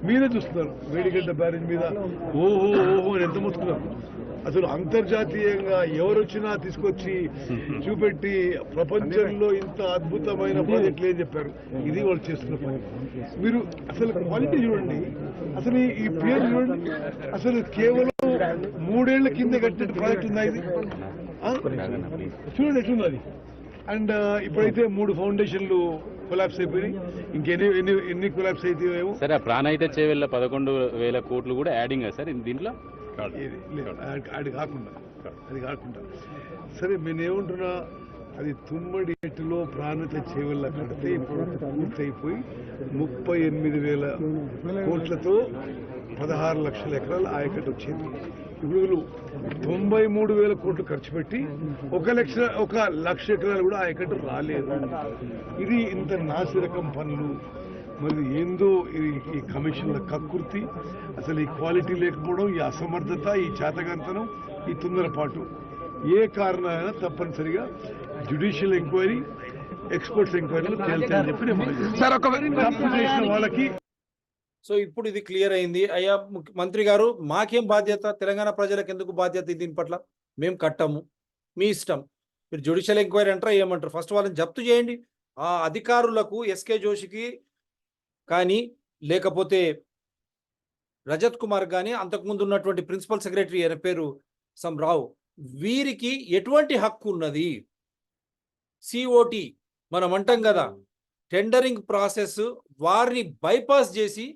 మీరే చూస్తున్నారు మేడిగడ్డ బ్యారేజ్ మీద ఓహో అని ఎంత మొత్తున్నారు. అసలు అంతర్జాతీయంగా ఎవరొచ్చినా తీసుకొచ్చి చూపెట్టి ప్రపంచంలో ఇంత అద్భుతమైన ప్రాజెక్టులు ఏం చెప్పారు. ఇది వాళ్ళు చేస్తున్న పని. మీరు అసలు క్వాలిటీ చూడండి, అసలు ఈ పేరు చూడండి. అసలు కేవలం 3 ఏళ్ల కింద కట్టిన ప్రాజెక్ట్ ఉందా ఇది? చూడండి ఎట్లున్నది. అండ్ ఇప్పుడైతే 3 ఫౌండేషన్లు కొలాప్స్ అయిపోయినాయి. ఎన్ని కొలాప్స్ అయితేమో సరే. ప్రాణహిత చేవెళ్ళ 11,000 కోట్లు కూడా యాడింగ్ సార్ దీంట్లో. అది కాకుండా సరే నేనేమంటున్నా, అది తుమ్మడి ఎట్టులో ప్రాణహిత చేవెళ్ళ కడితే ఇప్పుడు పూర్తయిపోయి 38,000 కోట్లతో 16 లక్షల ఎకరాల ఆయకట్టు వచ్చింది. ఇప్పుడు వీళ్ళు 93,000 కోట్లు ఖర్చు పెట్టి 1 లక్ష ఎకరాలు కూడా ఆయకట్టు రాలేదు. ఇది ఇంత నాసిరకం పనులు. మరి ఏందో ఈ కమిషన్ల కక్కుర్తి, అసలు ఈ క్వాలిటీ లేకపోవడం, ఈ అసమర్థత, ఈ చేతగంతనం, ఈ తొందరపాటు ఏ కారణమైనా తప్పనిసరిగా జ్యుడిషియల్ ఎంక్వైరీ, ఎక్స్పర్ట్స్ ఎంక్వైరీలు తేల్చాలని చెప్పి నేను తప్పు చేసిన వాళ్ళకి. సో ఇప్పుడు ఇది క్లియర్ అయింది. అయ్యా మంత్రి గారు, మాకేం బాధ్యత, తెలంగాణ ప్రజలకు ఎందుకు బాధ్యత దీని పట్ల? మేము కట్టము, మీ ఇష్టం. మీరు జ్యుడిషియల్ ఎంక్వైరీ అంటారా ఏమంటారు? ఫస్ట్ వాళ్ళని జప్తు చేయండి. ఆ అధికారులకు ఎస్కే జోషికి కానీ లేకపోతే రజత్ కుమార్ కానీ అంతకుముందు ఉన్నటువంటి ప్రిన్సిపల్ సెక్రటరీ అనే పేరు రావు, వీరికి ఎటువంటి హక్కు ఉన్నది? సిఓటి మనం అంటాం కదా, టెండరింగ్ ప్రాసెస్, వారిని బైపాస్ చేసి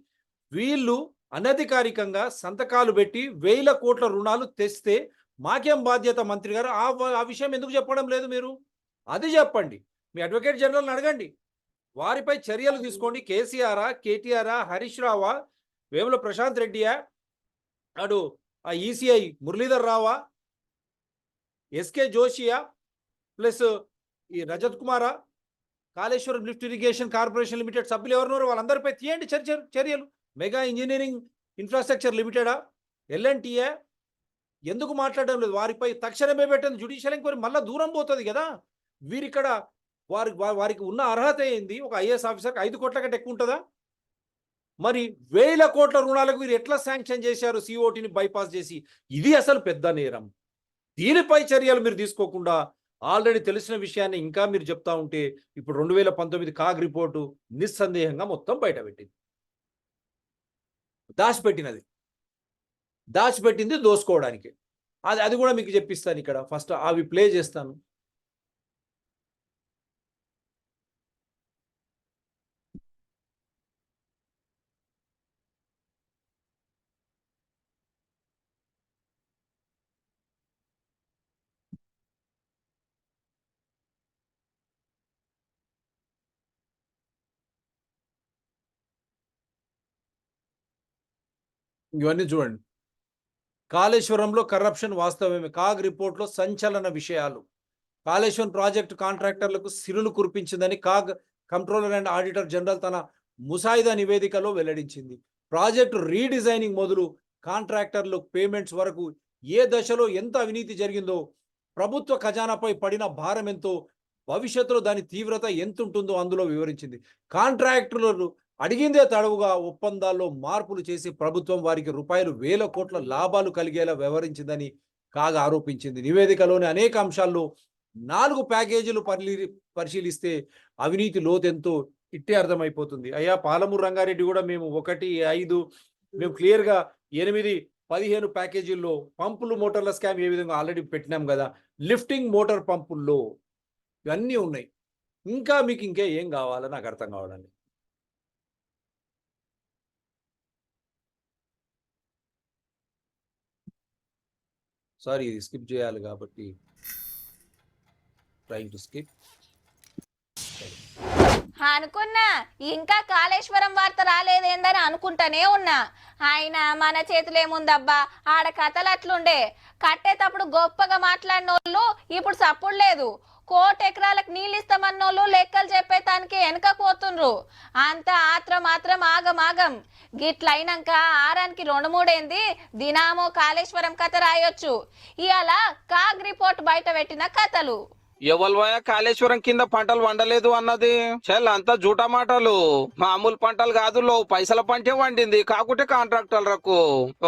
వీళ్ళు అనధికారికంగా సంతకాలు పెట్టి 1,000 కోట్ల రుణాలు తెస్తే మాకేం బాధ్యత మంత్రి గారు? ఆ విషయం ఎందుకు చెప్పడం లేదు మీరు? అది చెప్పండి. మీ అడ్వకేట్ జనరల్ని అడగండి, వారిపై చర్యలు తీసుకోండి. కేసీఆరా, కేటీఆరా, హరీష్ రావా, వేముల ప్రశాంత్ రెడ్డియా, అటు ఆ ఈసీఐ మురళీధర్ రావా, ఎస్కే జోషియా, ప్లస్ ఈ రజత్ కుమారా, Kaleshwaram lift irrigation corporation limited సభ్యులు ఎవరున్నారో వాళ్ళందరిపై తీయండి చర్యలు. మెగా ఇంజనీరింగ్ ఇన్ఫ్రాస్ట్రక్చర్ లిమిటెడా, ఎల్ఎన్టీఏ, ఎందుకు మాట్లాడడం లేదు? వారిపై తక్షణమే పెట్టండి జ్యుడిషియల్ ఎంక్వైరీ. మళ్ళీ దూరం పోతుంది కదా. వీరిక్కడ వారికి ఉన్న అర్హత ఏంది? ఒక ఐఏఎస్ ఆఫీసర్కి 5 కోట్ల కంటే ఎక్కువ ఉంటుందా? మరి 1,000 కోట్ల రుణాలకు వీరు ఎట్లా శాంక్షన్ చేశారు సిఓటిని బైపాస్ చేసి? ఇది అసలు పెద్ద నేరం. దీనిపై చర్యలు మీరు తీసుకోకుండా ఆల్రెడీ తెలిసిన విషయాన్ని ఇంకా మీరు చెప్తా ఉంటే ఇప్పుడు 2019 కాగ్ రిపోర్టు నిస్సందేహంగా మొత్తం బయటపెట్టింది. దాచిపెట్టింది దోసుకోవడానికి. అది కూడా మీకు చెప్పిస్తాను. ఇక్కడ ఫస్ట్ అవి ప్లే చేస్తాను. ఇవన్నీ చూడండి. కాళేశ్వరంలో కరప్షన్ వాస్తవమే. కాగ్ రిపోర్ట్లో సంచలన విషయాలు. కాళేశ్వరం ప్రాజెక్టు కాంట్రాక్టర్లకు సిరులు కురిపించిందని CAG controller and auditor general తన ముసాయిదా నివేదికలో వెల్లడించింది. ప్రాజెక్టు రీడిజైనింగ్ మొదలు కాంట్రాక్టర్లు పేమెంట్స్ వరకు ఏ దశలో ఎంత అవినీతి జరిగిందో, ప్రభుత్వ ఖజానాపై పడిన భారం ఎంతో, భవిష్యత్తులో దాని తీవ్రత ఎంత ఉంటుందో అందులో వివరించింది. కాంట్రాక్టర్లు అడిగిందే తడవుగా ఒప్పందాల్లో మార్పులు చేసి ప్రభుత్వం వారికి ₹1,000 కోట్ల లాభాలు కలిగేలా వ్యవహరించిందని కాగా ఆరోపించింది. నివేదికలోని అనేక అంశాల్లో 4 ప్యాకేజీలు పరిశీలిస్తే అవినీతి లోతెంతో ఇట్టే అర్థమైపోతుంది. అయ్యా పాలమూరు రంగారెడ్డి కూడా మేము 1, 5 మేము క్లియర్గా 8, 15 ప్యాకేజీల్లో పంపులు మోటార్ల స్కామ్ ఏ విధంగా ఆల్రెడీ పెట్టినాం కదా. లిఫ్టింగ్ మోటార్ పంపుల్లో ఇవన్నీ ఉన్నాయి. ఇంకా మీకు ఇంకే ఏం కావాలో నాకు అర్థం కావడానికి. సారీ, ఇది స్కిప్ చేయాలి కాబట్టి ట్రైంగ్ టు స్కిప్. అనుకున్నా ఇంకా కాళేశ్వరం వార్త రాలేదేందని అనుకుంటానే ఉన్నా. ఆయన మన చేతులు ఏముందబ్బా, ఆడ కథలు అట్లుండే. కట్టేటప్పుడు గొప్పగా మాట్లాడినోళ్ళు ఇప్పుడు సప్పుడు లేదు. 1 కోటి ఎకరాలకు నీళ్ళు ఇస్తామన్నోళ్ళు లెక్కలు చెప్పేతానికి వెనకపోతుండ్రు. అంత మాత్రం ఆగం. గిట్లయినాక ఆరానికి 2-3 ఏంది దినామో కాళేశ్వరం కథ రాయొచ్చు. ఇవాళ కాగ్ రిపోర్ట్ బయట పెట్టిన కథలు. ఎవల్వయ కాళేశ్వరం కింద పంటలు వండలేదు అన్నది అంతా జూటా మాటలు. మామూలు పంటలు కాదు, పైసల పంటే వండింది. కాకుంటే కాంట్రాక్టర్లకు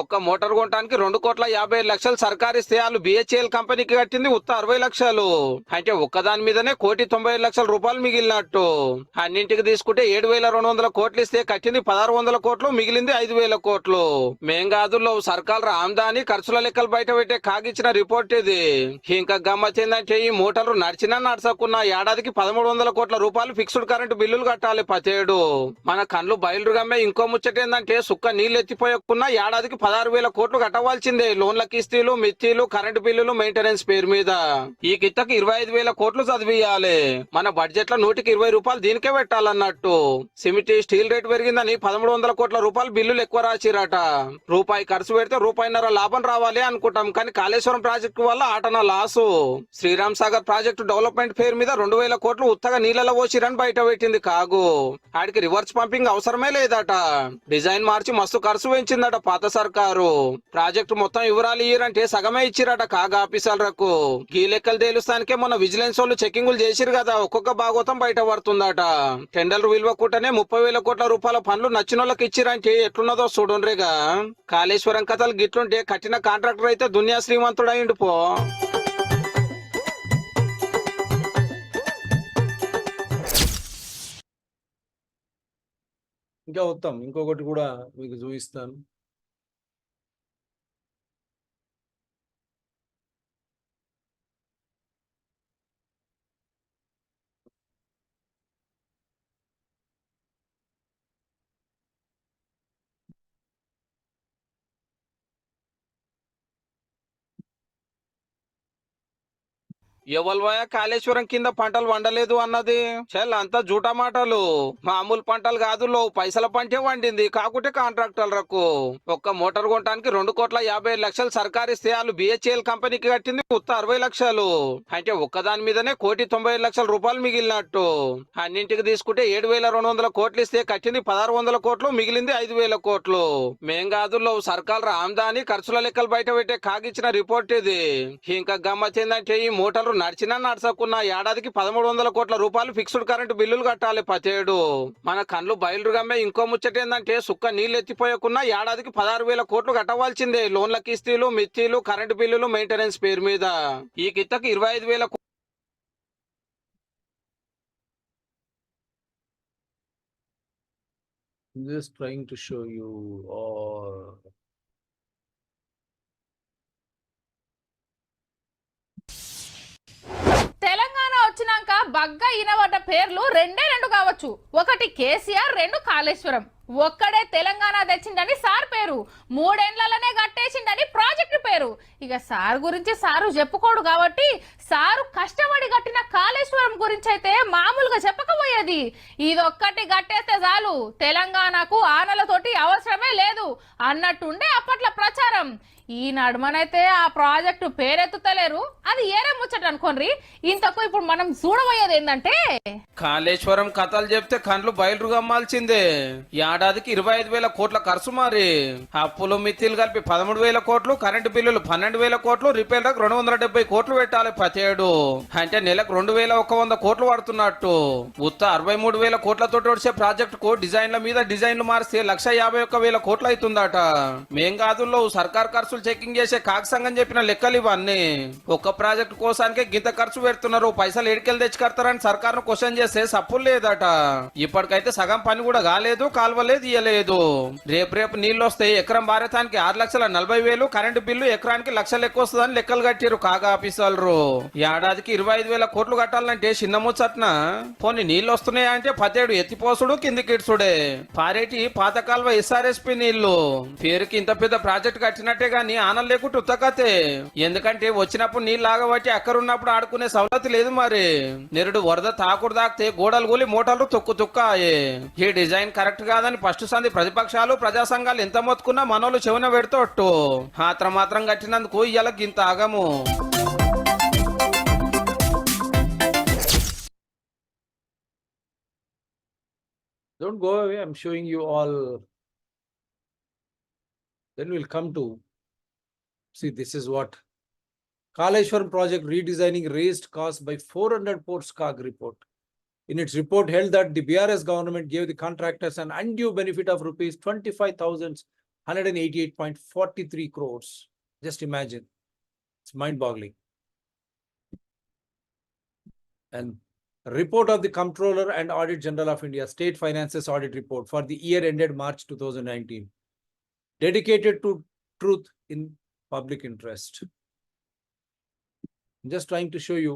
ఒక్క మోటార్ కొనడానికి 2,50,00,000 సర్కారు ఇస్తే వాళ్ళు బిహెచ్ఎల్ కంపెనీకి కట్టింది ఉత్త 60 లక్షలు. అంటే ఒక్కదాని మీదనే ₹1,90,00,000 మిగిలినట్టు. అన్నింటికి తీసుకుంటే 7,200 కోట్లు ఇస్తే కట్టింది 1,600 కోట్లు, మిగిలింది 5,000 కోట్లు. మేం కాదు, సర్కారు ఆమ్దాని ఖర్చుల లెక్కలు బయట పెట్టే కాగిచ్చిన రిపోర్ట్ ఇది. ఇంకా గమ్మత్ ఏందంటే ఈ మోటార్లు నడిచినా నడసకున్నా ఏడాదికి 1300 కోట్ల రూపాయలు ఫిక్స్డ్ కరెంట్ బిల్లులు కట్టాలి ప్రతేడు. మన కళ్ళు బయలుగమ్మే ఇంకో ముచ్చటేందంటే సుక్క నీళ్లు ఎత్తిపోయకున్నా ఏడాదికి 16,000 కోట్లు కట్టవలసిందే. లోన్ల కిస్తీలు, మిత్తీలు, కరెంటు బిల్లులు, మెయింటెనెన్స్ పేరు మీద. ఈ కిత్తకి 25,000 కోట్లు చదివియాలి. మన బడ్జెట్ లో 120 రూపాయలు దీనికే పెట్టాలన్నట్టు. సిమెంట్, స్టీల్ రేట్ పెరిగిందని 1300 కోట్ల రూపాయలు బిల్లులు ఎక్కువ రాసిరట. రూపాయి ఖర్చు పెడితే రూపాయిన్నర లాభం రావాలి అనుకుంటాం, కానీ కాళేశ్వరం ప్రాజెక్టు వల్ల ఆటన loss. Sriram Sagar project development పేరు మీద 2,000 కోట్లు ఉత్తగా నీళ్ళలో పోసిరని బయట పెట్టింది కాగు. ఆడికి రివర్స్ పంపింగ్ అవసరమే లేదట. డిజైన్ మార్చి మస్తు ఖర్చు పెంచిందట పాత సర్కారు. ప్రాజెక్టు మొత్తం వివరాలు ఇయ్యరంటే సగమే ఇచ్చిరట కాగా ఆఫీసర్లకు. ఈ లెక్కలు తేలుస్తానికే మొన్న విజిలెన్స్ వాళ్ళు చెకింగులు చేసిరు కదా, ఒక్కొక్క భాగోతం బయట పడుతుందట. టెండర్ విలువ కూటనే 30,000 కోట్ల రూపాయల పనులు నచ్చినోళ్ళకి ఇచ్చిరంటే ఎట్లున్నదో చూడండిగా. కాళేశ్వరం కథలు గిట్లుంటే కట్టిన కాంట్రాక్టర్ అయితే దునియా శ్రీమంతుడైండు పో. ఇంకా ఉత్తమ్ ఇంకొకటి కూడా మీకు చూపిస్తాను. ఎవల్వయ కాళేశ్వరం కింద పంటలు వండలేదు అన్నది అంతా జూటా మాటలు. మామూలు పంటలు కాదు, పైసల పంటే వండింది. కాకుంటే కాంట్రాక్టర్లకు ఒక్క మోటార్ కొనడానికి 2,55,00,000 సర్కారిస్తే వాళ్ళు బిహెచ్ఎల్ కంపెనీకి కట్టింది ఉత్త 60 లక్షలు. అంటే ఒక్కదాని మీదనే 1,95,00,000 రూపాయలు మిగిలినట్టు. అన్నింటికి తీసుకుంటే 7,200 కోట్లు ఇస్తే కట్టింది 1,600 కోట్లు, మిగిలింది 5,000 కోట్లు. మేం కాదు, సర్కారు ఆమ్దాని ఖర్చుల లెక్కలు బయట పెట్టే కాగిచ్చిన రిపోర్ట్ ఇది. ఇంకా గమ్మత్ ఏందంటే ఈ మోటార్లు నడిచినా నడసకున్నా ఏడాదికి 1,300 కోట్ల రూపాయలు ఫిక్స్డ్ కరెంట్ బిల్లులు కట్టాలి ప్రతేడు. మన కళ్ళు బయలుగమ్మే ఇంకో ముచ్చటేందంటే సుక్క నీళ్లు ఎత్తిపోయకున్నా ఏడాదికి 16,000 కోట్లు కట్టవలసిందే. లోన్ల కిస్తీలు, మిత్తీలు, కరెంటు బిల్లులు, మెయింటెనెన్స్ పేరు మీద. ఈ కిత్తకి 25,000 Just trying to show you all. Telangana వచ్చినాక బగ్గా ఇనబడ్డ పేర్లు రెండు కావచ్చు. ఒకటి కేసీఆర్, 2 కాళేశ్వరం. ఒక్కడే తెలంగాణ తెచ్చిందని సార్ పేరు, 3 ఏళ్లలోనే కట్టేసిందని ప్రాజెక్టు పేరు. ఇక సార్ గురించి సారు చెప్పుకోడు కాబట్టి సారు కష్టపడి కట్టిన కాళేశ్వరం గురించి అయితే మామూలుగా చెప్పకపోయేది. ఇదొక్కటి కట్టేస్తే చాలు, తెలంగాణకు ఆనలతోటి అవసరమే లేదు అన్నట్టుండే అప్పట్లో ప్రచారం. ఈ నడుమనైతే ఆ ప్రాజెక్టు పేరెత్తుతలేరు, అది ఏరే ముచ్చట అనుకోండి. ఇంతకు ఇప్పుడు మనం చూడబోయేది ఏంటంటే, కాళేశ్వరం కథలు చెప్తే కండ్లు బయలు గమ్మాల్సిందే. ఏడాదికి 25,000 కోట్ల ఖర్చు. మరి అప్పులు మిత్తిలు కలిపి 13,000 కోట్లు, కరెంటు బిల్లులు 12,000 కోట్లు, రిపేర్లకు 270 కోట్లు పెట్టాలి ప్రతేడు. అంటే నెలకు 2,100 కోట్లు పడుతున్నట్టు. ఉత్త 63,000 కోట్లతో వచ్చే ప్రాజెక్టుకు డిజైన్ల మీద డిజైన్లు మారిస్తే 151,000 కోట్లు అవుతుందట. మేం కాదు, సర్కార్ ఖర్చు చెకింగ్ చేసే కాకసంగం చెప్పిన లెక్కలు ఇవన్నీ. ఒక్క ప్రాజెక్టు కోసానికే గింత ఖర్చు పెడుతున్నారు, పైసలు ఎడికెళ్ళి తెచ్చి కడతారని సర్కార్ను క్వశ్చన్ చేస్తే సప్పులు లేదట. ఇప్పటికైతే సగం పని కూడా కాలేదు, కాలువలేదు, ఇయ్యలేదు. రేపు నీళ్లు వస్తే ఎకరం భారతానికి 6,40,000, కరెంటు బిల్లు ఎకరానికి 1,00,000 ఎక్కువ వస్తుందని లెక్కలు కట్టారు కాగా ఆఫీసర్లు. ఏడాదికి 25,000 కోట్లు కట్టాలంటే చిన్న ముచ్చట్న. పోనీ నీళ్లు వస్తున్నాయా అంటే పతేడు ఎత్తిపోసుడు, కిందికిడ్చుడే. పారేటి పాత కాలువ SRSP నీళ్లు. పేరుకి ఇంత పెద్ద ప్రాజెక్టు కట్టినట్టే గానీ ఆనలు లేకుంటే ఉత్తకతే. ఎందుకంటే వచ్చినప్పుడు నీళ్ళు ఆగబట్టి అక్కడున్నప్పుడు ఆడుకునే సవలతి లేదు. మరి నిరుడు వరద తాకుడు తాకితే గోడలు కూలి మోటార్లు తొక్కు ఆయే. ఈ డిజైన్ కరెక్ట్ కాదని ఫస్ట్ సంది ప్రతిపక్షాలు, ప్రజా సంఘాలు ఎంత మొత్తుకున్నా మనోళ్ళు చెవున పెడుతోట్టు. మాత్రం కట్టినందుకు ఇయ్యాల గింత ఆగము. Don't go away, I'm showing you all. Then we'll come to see, this is what Kaleshwaram project redesigning raised costs by 400 crores CAG report. In its report held that the BRS government gave the contractors an undue benefit of rupees 25,188.43 crores. Just imagine, it's mind-boggling. And report of the Comptroller and Audit General of India State Finances Audit Report for the year ended March 2019, dedicated to truth in public interest. I'm just trying to show you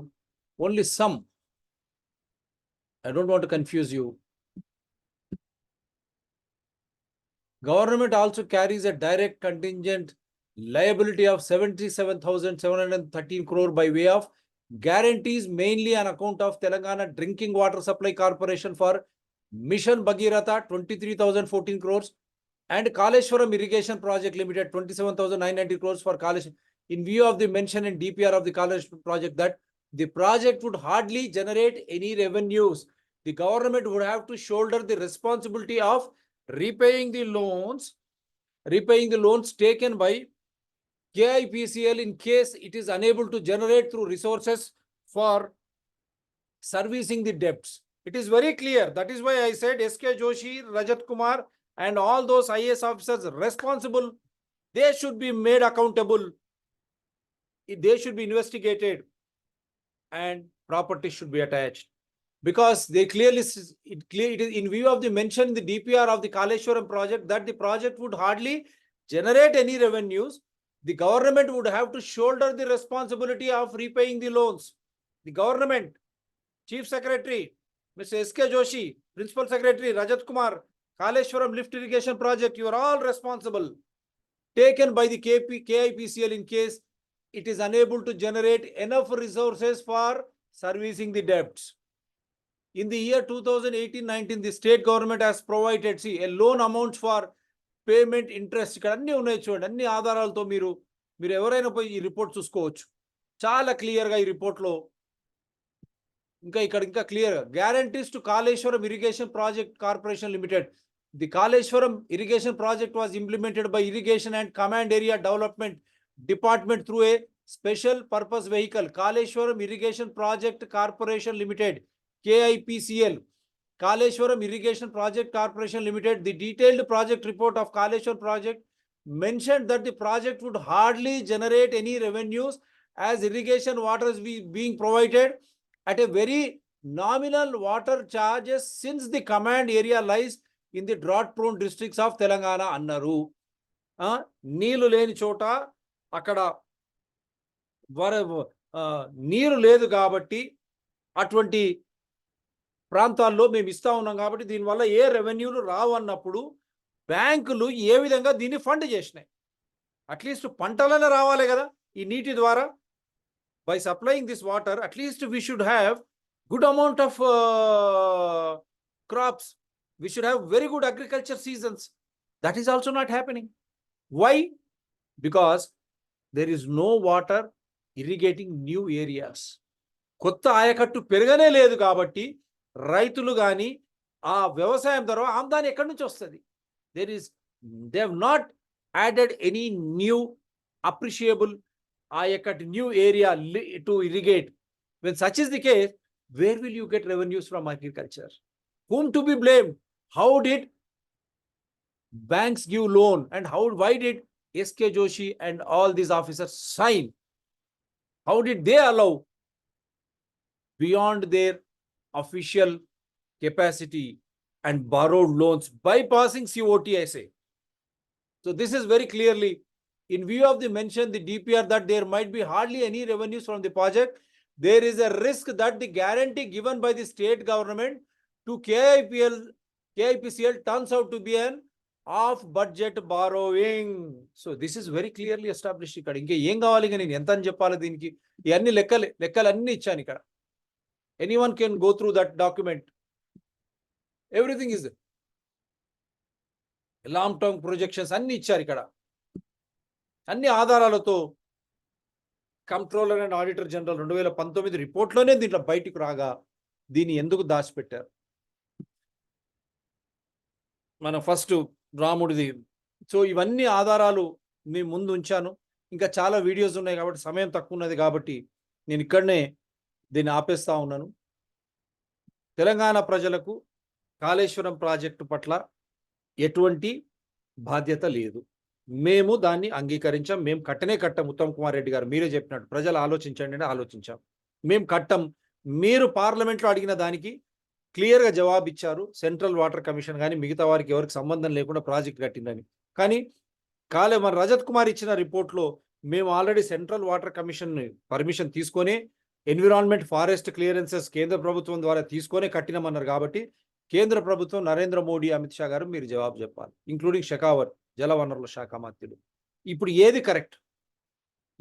only some. I don't want to confuse you. Government also carries a direct contingent liability of 77,713 crore by way of guarantees mainly on account of Telangana Drinking Water Supply Corporation for Mission Bhagiratha 23,014 crores and Kaleshwaram Irrigation Project Limited 27,990 crores for Kaleshwaram. In view of the mention in DPR of the Kaleshwaram project that the project would hardly generate any revenues, the government would have to shoulder the responsibility of repaying the loans taken by KIPCL in case it is unable to generate through resources for servicing the debts. It is very clear. That is why I said SK Joshi, Rajat Kumar and all those IAS officers responsible, they should be made accountable. They should be investigated and property should be attached. Because they clearly, it is in view of the mention in the DPR of the Kaleshwaram project that the project would hardly generate any revenues. The government would have to shoulder the responsibility of repaying the loans. The government, Chief Secretary, Mr. SK Joshi, Principal Secretary, Rajat Kumar, Kaleshwaram lift irrigation project, you are all responsible. Taken by the KIPCL in case it is unable to generate enough resources for servicing the debts. In the year 2018-19, the state government has provided, a loan amount for payment interest. ఇక్కడ అన్ని ఉన్నాయి చూడండి, అన్ని ఆధారాలతో మీరు ఎవరైనా పోయి ఈ రిపోర్ట్ చూసుకోవచ్చు. చాలా క్లియర్గా ఈ రిపోర్ట్లో ఇంకా క్లియర్గా guarantees to Kaleshwaram irrigation project corporation limited. The Kaleshwaram irrigation project was implemented by irrigation and command area development department through a special purpose vehicle Kaleshwaram irrigation project corporation limited KIPCL, Kaleshwaram Irrigation Project Corporation Limited. The detailed project report of Kaleshwaram project mentioned that the project would hardly generate any revenues as irrigation water is being provided at a very nominal water charges since the command area lies in the drought-prone districts of Telangana annaru. నీళ్లు లేని చోట అక్కడ నీరు లేదు కాబట్టి అటువంటి ప్రాంతాల్లో మేము ఇస్తా ఉన్నాం కాబట్టి దీనివల్ల ఏ రెవెన్యూలు రావు అన్నప్పుడు బ్యాంకులు ఏ విధంగా దీన్ని ఫండ్ చేసినాయి. అట్లీస్ట్ పంటలనే రావాలి కదా ఈ నీటి ద్వారా. By supplying this water atleast we should have good amount of crops, we should have very good agriculture seasons. That is also not happening. Why? Because there is no water irrigating new areas. కొత్త ఆయకట్టు పెరగనే లేదు కాబట్టి రైతులు కానీ ఆ వ్యవసాయం ద్వారా ఆమ్దాని ఎక్కడి నుంచి వస్తుంది? They have not added any new appreciable ఆయకట్టు new area to irrigate. When such is the case, where will you get revenues from agriculture? whom to be blamed? How did banks give loan and why did SK Joshi and all these officers sign? How did they allow beyond their official capacity and borrowed loans, bypassing COT, I say. So this is very clearly in view of the mention the DPR that there might be hardly any revenues from the project. There is a risk that the guarantee given by the state government to KIPCL turns out to be an off budget borrowing. So this is very clearly established ఇక్కడ. ఇంకా ఏం కావాలి? ఇంకా నేను ఎంత అని చెప్పాలి దీనికి? ఇవన్నీ లెక్కలు అన్ని ఇచ్చాను ఇక్కడ. Anyone can go through that document. Everything is long term projections అన్ని ఇచ్చారు ఇక్కడ. అన్ని ఆధారాలతో కంట్రోలర్ అండ్ ఆడిటర్ జనరల్ 2019 రిపోర్ట్లోనే దీంట్లో బయటకు రాగా దీన్ని ఎందుకు దాచిపెట్టారు? మన ఫస్ట్ రాముడిది. సో ఇవన్నీ ఆధారాలు మీ ముందు ఉంచాను. ఇంకా చాలా వీడియోస్ ఉన్నాయి కాబట్టి సమయం తక్కువ ఉన్నది కాబట్టి నేను ఇక్కడనే దీన్ని ఆపేస్తా ఉన్నాను. తెలంగాణ ప్రజలకు కాళేశ్వరం ప్రాజెక్టు పట్ల ఎటువంటి బాధ్యత లేదు. మేము దాన్ని అంగీకరించాం. మేము కట్టం. ఉత్తమ్ కుమార్ రెడ్డి గారు మీరే చెప్పినట్టు ప్రజలు ఆలోచించండి అని ఆలోచించాం. మేము కట్టం. మీరు పార్లమెంట్లో అడిగిన దానికి క్లియర్గా జవాబు ఇచ్చారు. సెంట్రల్ వాటర్ కమిషన్ కానీ మిగతా వారికి ఎవరికి సంబంధం లేకుండా ప్రాజెక్ట్ కట్టిందని. కానీ మన రజత్ కుమార్ ఇచ్చిన రిపోర్ట్లో మేము already central water commission permission తీసుకొని ఎన్విరాన్మెంట్ ఫారెస్ట్ క్లియరెన్సెస్ కేంద్ర ప్రభుత్వం ద్వారా తీసుకొనే కట్టినమన్నారు కాబట్టి కేంద్ర ప్రభుత్వం నరేంద్ర మోడీ అమిత్ షా గారు మీరు జవాబు చెప్పాలి, ఇంక్లూడింగ్ షెకావత్ జలవనరుల శాఖ మంత్రులు. ఇప్పుడు ఏది కరెక్ట్,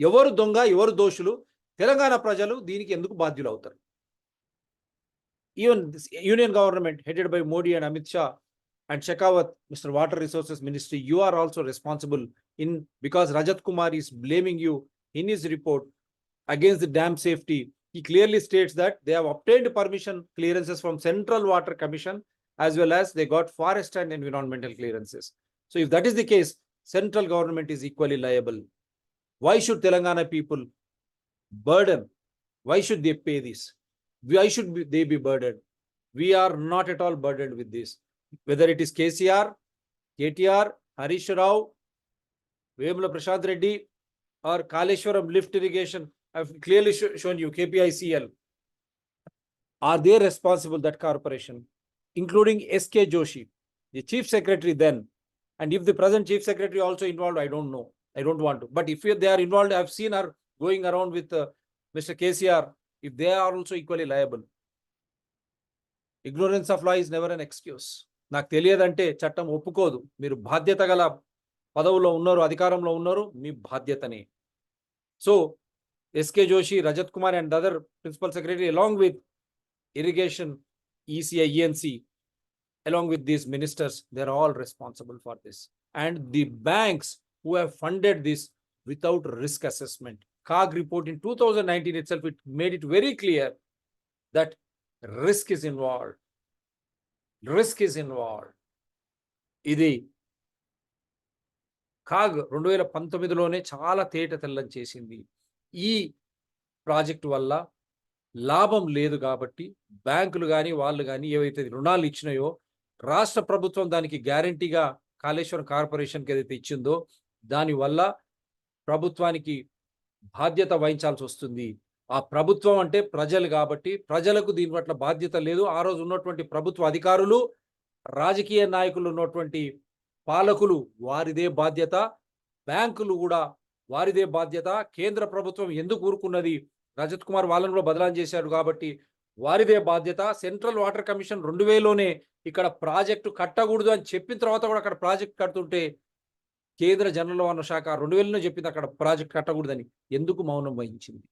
ఎవరు దొంగ ఎవరు దోషులు, తెలంగాణ ప్రజలు దీనికి ఎందుకు బాధ్యులు అవుతారు? Even union government headed by mod a and Amit Shah and Shekhawat, Mr. Water Resources Ministry, you are also responsible because Rajat Kumar is blaming you in his report against the dam safety. He clearly states that they have obtained permission clearances from Central Water Commission as well as they got forest and environmental clearances. So if that is the case, central government is equally liable. Why should Telangana people burden? Why should they pay this? Why should they be burdened? We are not at all burdened with this. Whether it is KCR, KTR, Harish Rao, Vemula Prashant Reddy, or Kaleshwaram lift irrigation, I've clearly shown you KPICL. Are they responsible, that corporation, including SK Joshi, the chief secretary then? And if the present chief secretary also involved, I don't know. I don't want to. But if they are involved, I've seen her going around with Mr. KCR. If they are also equally liable. Ignorance of law is never an excuse. నాకు తెలియదంటే చట్టం ఒప్పుకోదు. మీరు బాధ్యత గల పదవులో ఉన్నారు, అధికారంలో ఉన్నారు, మీ బాధ్యతనే. So S K Joshi, Rajat Kumar and other principal secretary along with irrigation, ECI, ENC, along with these ministers, they're all responsible for this. And the banks who have funded this without risk assessment. CAG report in 2019 itself, it made it very clear that risk is involved. Risk is involved. ఇది CAG 2019లోనే చాలా తేట తెల్లం చేసింది. ఈ project వల్ల లాభం లేదు కాబట్టి బ్యాంకులు కానీ వాళ్ళు కానీ ఏవైతే రుణాలు ఇచ్చినాయో రాష్ట్ర ప్రభుత్వం దానికి గ్యారంటీగా కాళేశ్వరం కార్పొరేషన్కి ఏదైతే ఇచ్చిందో దానివల్ల ప్రభుత్వానికి బాధ్యత వహించాల్సి వస్తుంది. ఆ ప్రభుత్వం అంటే ప్రజలు కాబట్టి ప్రజలకు దీని పట్ల బాధ్యత లేదు. ఆ రోజు ఉన్నటువంటి ప్రభుత్వ అధికారులు, రాజకీయ నాయకులు, ఉన్నటువంటి పాలకులు, వారిదే బాధ్యత. బ్యాంకులు కూడా వారిదే బాధ్యత. కేంద్ర ప్రభుత్వం ఎందుకు ఊరుకున్నది? రజత్ కుమార్ వాళ్ళని కూడా బదలాం చేశాడు కాబట్టి వారిదే బాధ్యత. సెంట్రల్ వాటర్ కమిషన్ 2000లోనే ఇక్కడ ప్రాజెక్టు కట్టకూడదు అని చెప్పిన తర్వాత కూడా అక్కడ ప్రాజెక్ట్ కడుతుంటే కేంద్ర జనరల్ వనరుల శాఖ 2000లోనే చెప్పింది అక్కడ ప్రాజెక్ట్ కట్టకూడదని. ఎందుకు మౌనం వహించింది?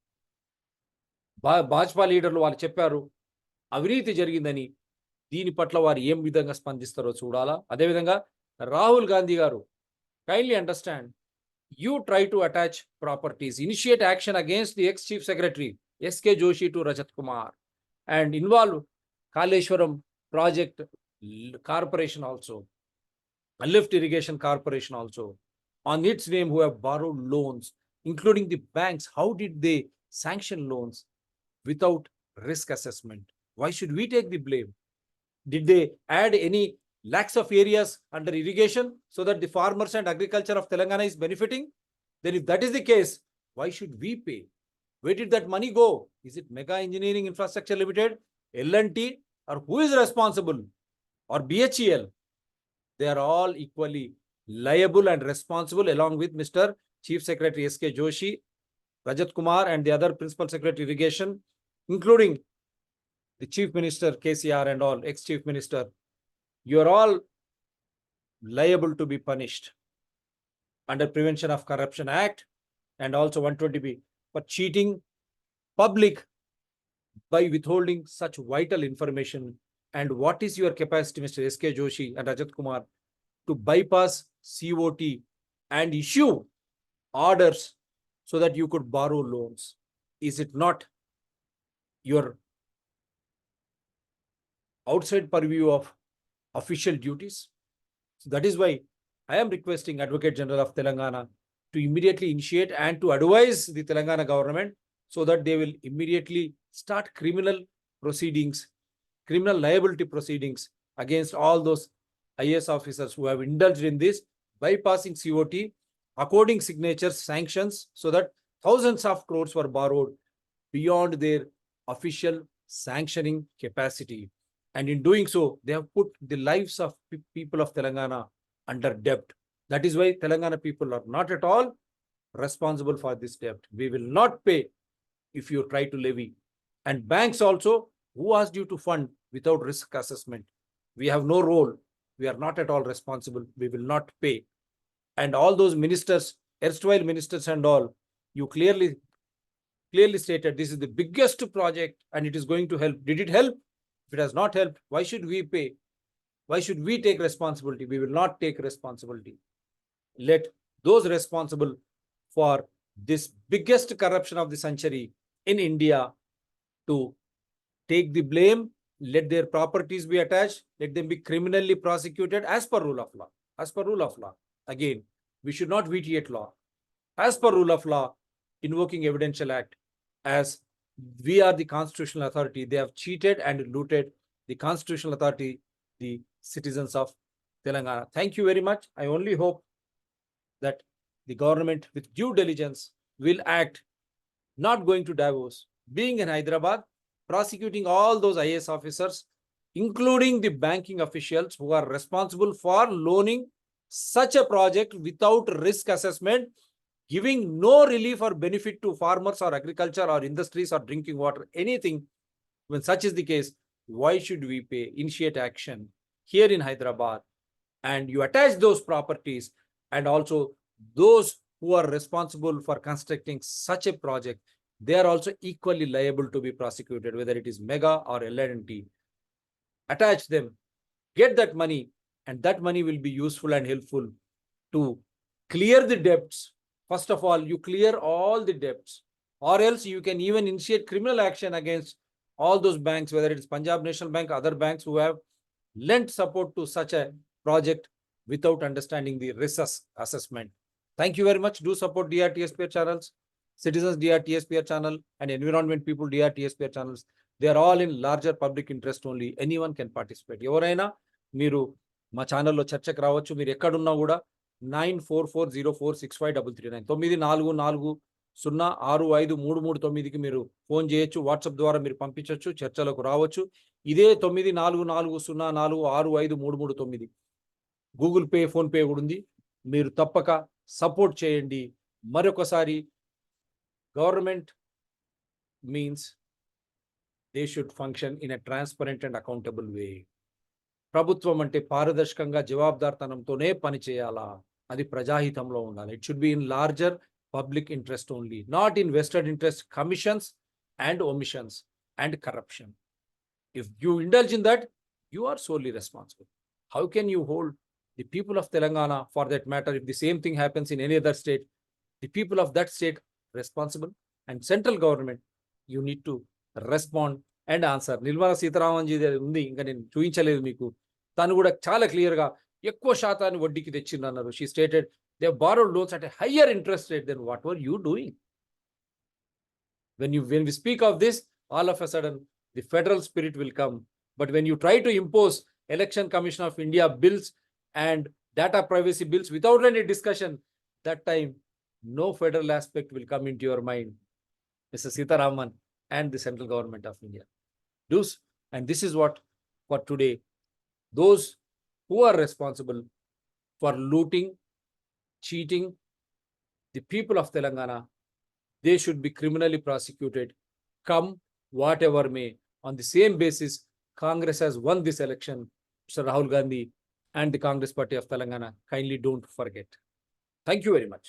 భాజపా లీడర్లు వాళ్ళు చెప్పారు అవినీతి జరిగిందని. దీని పట్ల వారు ఏం విధంగా స్పందిస్తారో చూడాలా. అదేవిధంగా రాహుల్ గాంధీ గారు, kindly understand, you try to attach properties, initiate action against the ex chief secretary SK Joshi to Rajat Kumar and involve Kaleshwaram project corporation also, a lift irrigation corporation also, on its name, who have borrowed loans, including the banks. How did they sanction loans without risk assessment? Why should we take the blame? Did they add any lakhs of areas under irrigation so that the farmers and agriculture of Telangana is benefiting? Then if that is the case, why should we pay? Where did that money go? Is it Mega Engineering Infrastructure Limited, L&T, or who is responsible? Or BHEL? They are all equally liable and responsible, along with Mr. Chief Secretary SK Joshi, Rajat Kumar and the other Principal Secretary Irrigation, including the Chief Minister KCR and all, ex-Chief Minister. You are all liable to be punished under Prevention of Corruption Act and also 120B for cheating public by withholding such vital information. And what is your capacity, Mr. SK Joshi and Rajat Kumar, to bypass COT and issue orders so that you could borrow loans? Is it not your outside purview of official duties? So that is why I am requesting Advocate General of Telangana to immediately initiate and to advise the Telangana government so that they will immediately start criminal proceedings, criminal liability proceedings against all those IAS officers who have indulged in this, bypassing COT, according signatures, sanctions, so that thousands of crores were borrowed beyond their official sanctioning capacity. And in doing so, they have put the lives of people of Telangana under debt. That is why Telangana people are not at all responsible for this debt. We will not pay if you try to levy. And banks also, who asked you to fund without risk assessment? We have no role. We are not at all responsible. We will not pay. And all those ministers, erstwhile ministers and all, you clearly stated this is the biggest project and it is going to help. Did it help? If it has not helped, why should we pay? Why should we take responsibility? We will not take responsibility. Let those responsible for this biggest corruption of the century in India to take the blame, let their properties be attached, let them be criminally prosecuted as per rule of law. As per rule of law. Again, we should not vitiate law. As per rule of law, invoking Evidential Act, as we are the constitutional authority, they have cheated and looted the constitutional authority, the citizens of Telangana. Thank you very much. I only hope that the government with due diligence will act, not going to Davos, being in Hyderabad, prosecuting all those IAS officers, including the banking officials who are responsible for loaning such a project without risk assessment, giving no relief or benefit to farmers or agriculture or industries or drinking water, anything. When such is the case, why should we pay? Initiate action here in Hyderabad, and you attach those properties, and also those who are responsible for constructing such a project, they are also equally liable to be prosecuted, whether it is Mega or L&T. Attach them, get that money, and that money will be useful and helpful to clear the debts. First of all, you clear all the debts, or else you can even initiate criminal action against all those banks, whether it is Punjab National Bank, other banks who have lent support to such a project without understanding the risk assessment. Thank you very much. Do support DRTSPR channels, Citizens DRTSPR channel, and Environment People DRTSPR channels. They are all in larger public interest only. Anyone can participate. ఎవరైనా మీరు మా ఛానల్లో చర్చకు రావచ్చు. మీరు ఎక్కడున్నా కూడా 9440465339 9440653339కి మీరు ఫోన్ చేయొచ్చు. వాట్సాప్ ద్వారా మీరు పంపించవచ్చు. చర్చలకు రావచ్చు. ఇదే 9440465339 గూగుల్ పే, ఫోన్ పే కూడా ఉంది. మీరు తప్పక సపోర్ట్ చేయండి. మరొకసారి government means they should function in a transparent and accountable way. ప్రభుత్వం అంటే పారదర్శకంగా జవాబుదార్తనంతోనే పని చేయాలా, అది ప్రజాహితంలో ఉండాలి. It should be in larger public interest only, not in vested interest commissions and omissions and corruption. If you indulge in that, you are solely responsible. How can you hold the people of Telangana, for that matter, if the same thing happens in any other state, the people of that state responsible? And central government, you need to respond and answer. Nirmala Sitharaman ji ఉంది, ఇంకా నేను చూపించలేదు మీకు. తను కూడా చాలా క్లియర్గా ఎక్కువ శాతాన్ని వడ్డీకి తెచ్చిందన్నారు. She stated they have borrowed loans at a higher interest rate then what were you doing. When we speak of this, all of a sudden the federal spirit will come. But when you try to impose Election Commission of India bills and data privacy bills without any discussion, that time no federal aspect will come into your mind, Mr. Sitaraman and the central government of India. And this is what for today, those who are responsible for looting, cheating the people of Telangana, they should be criminally prosecuted, come whatever may. On the same basis, Congress has won this election. Mr. Rahul Gandhi and the Congress Party of Telangana, kindly don't forget. Thank you very much.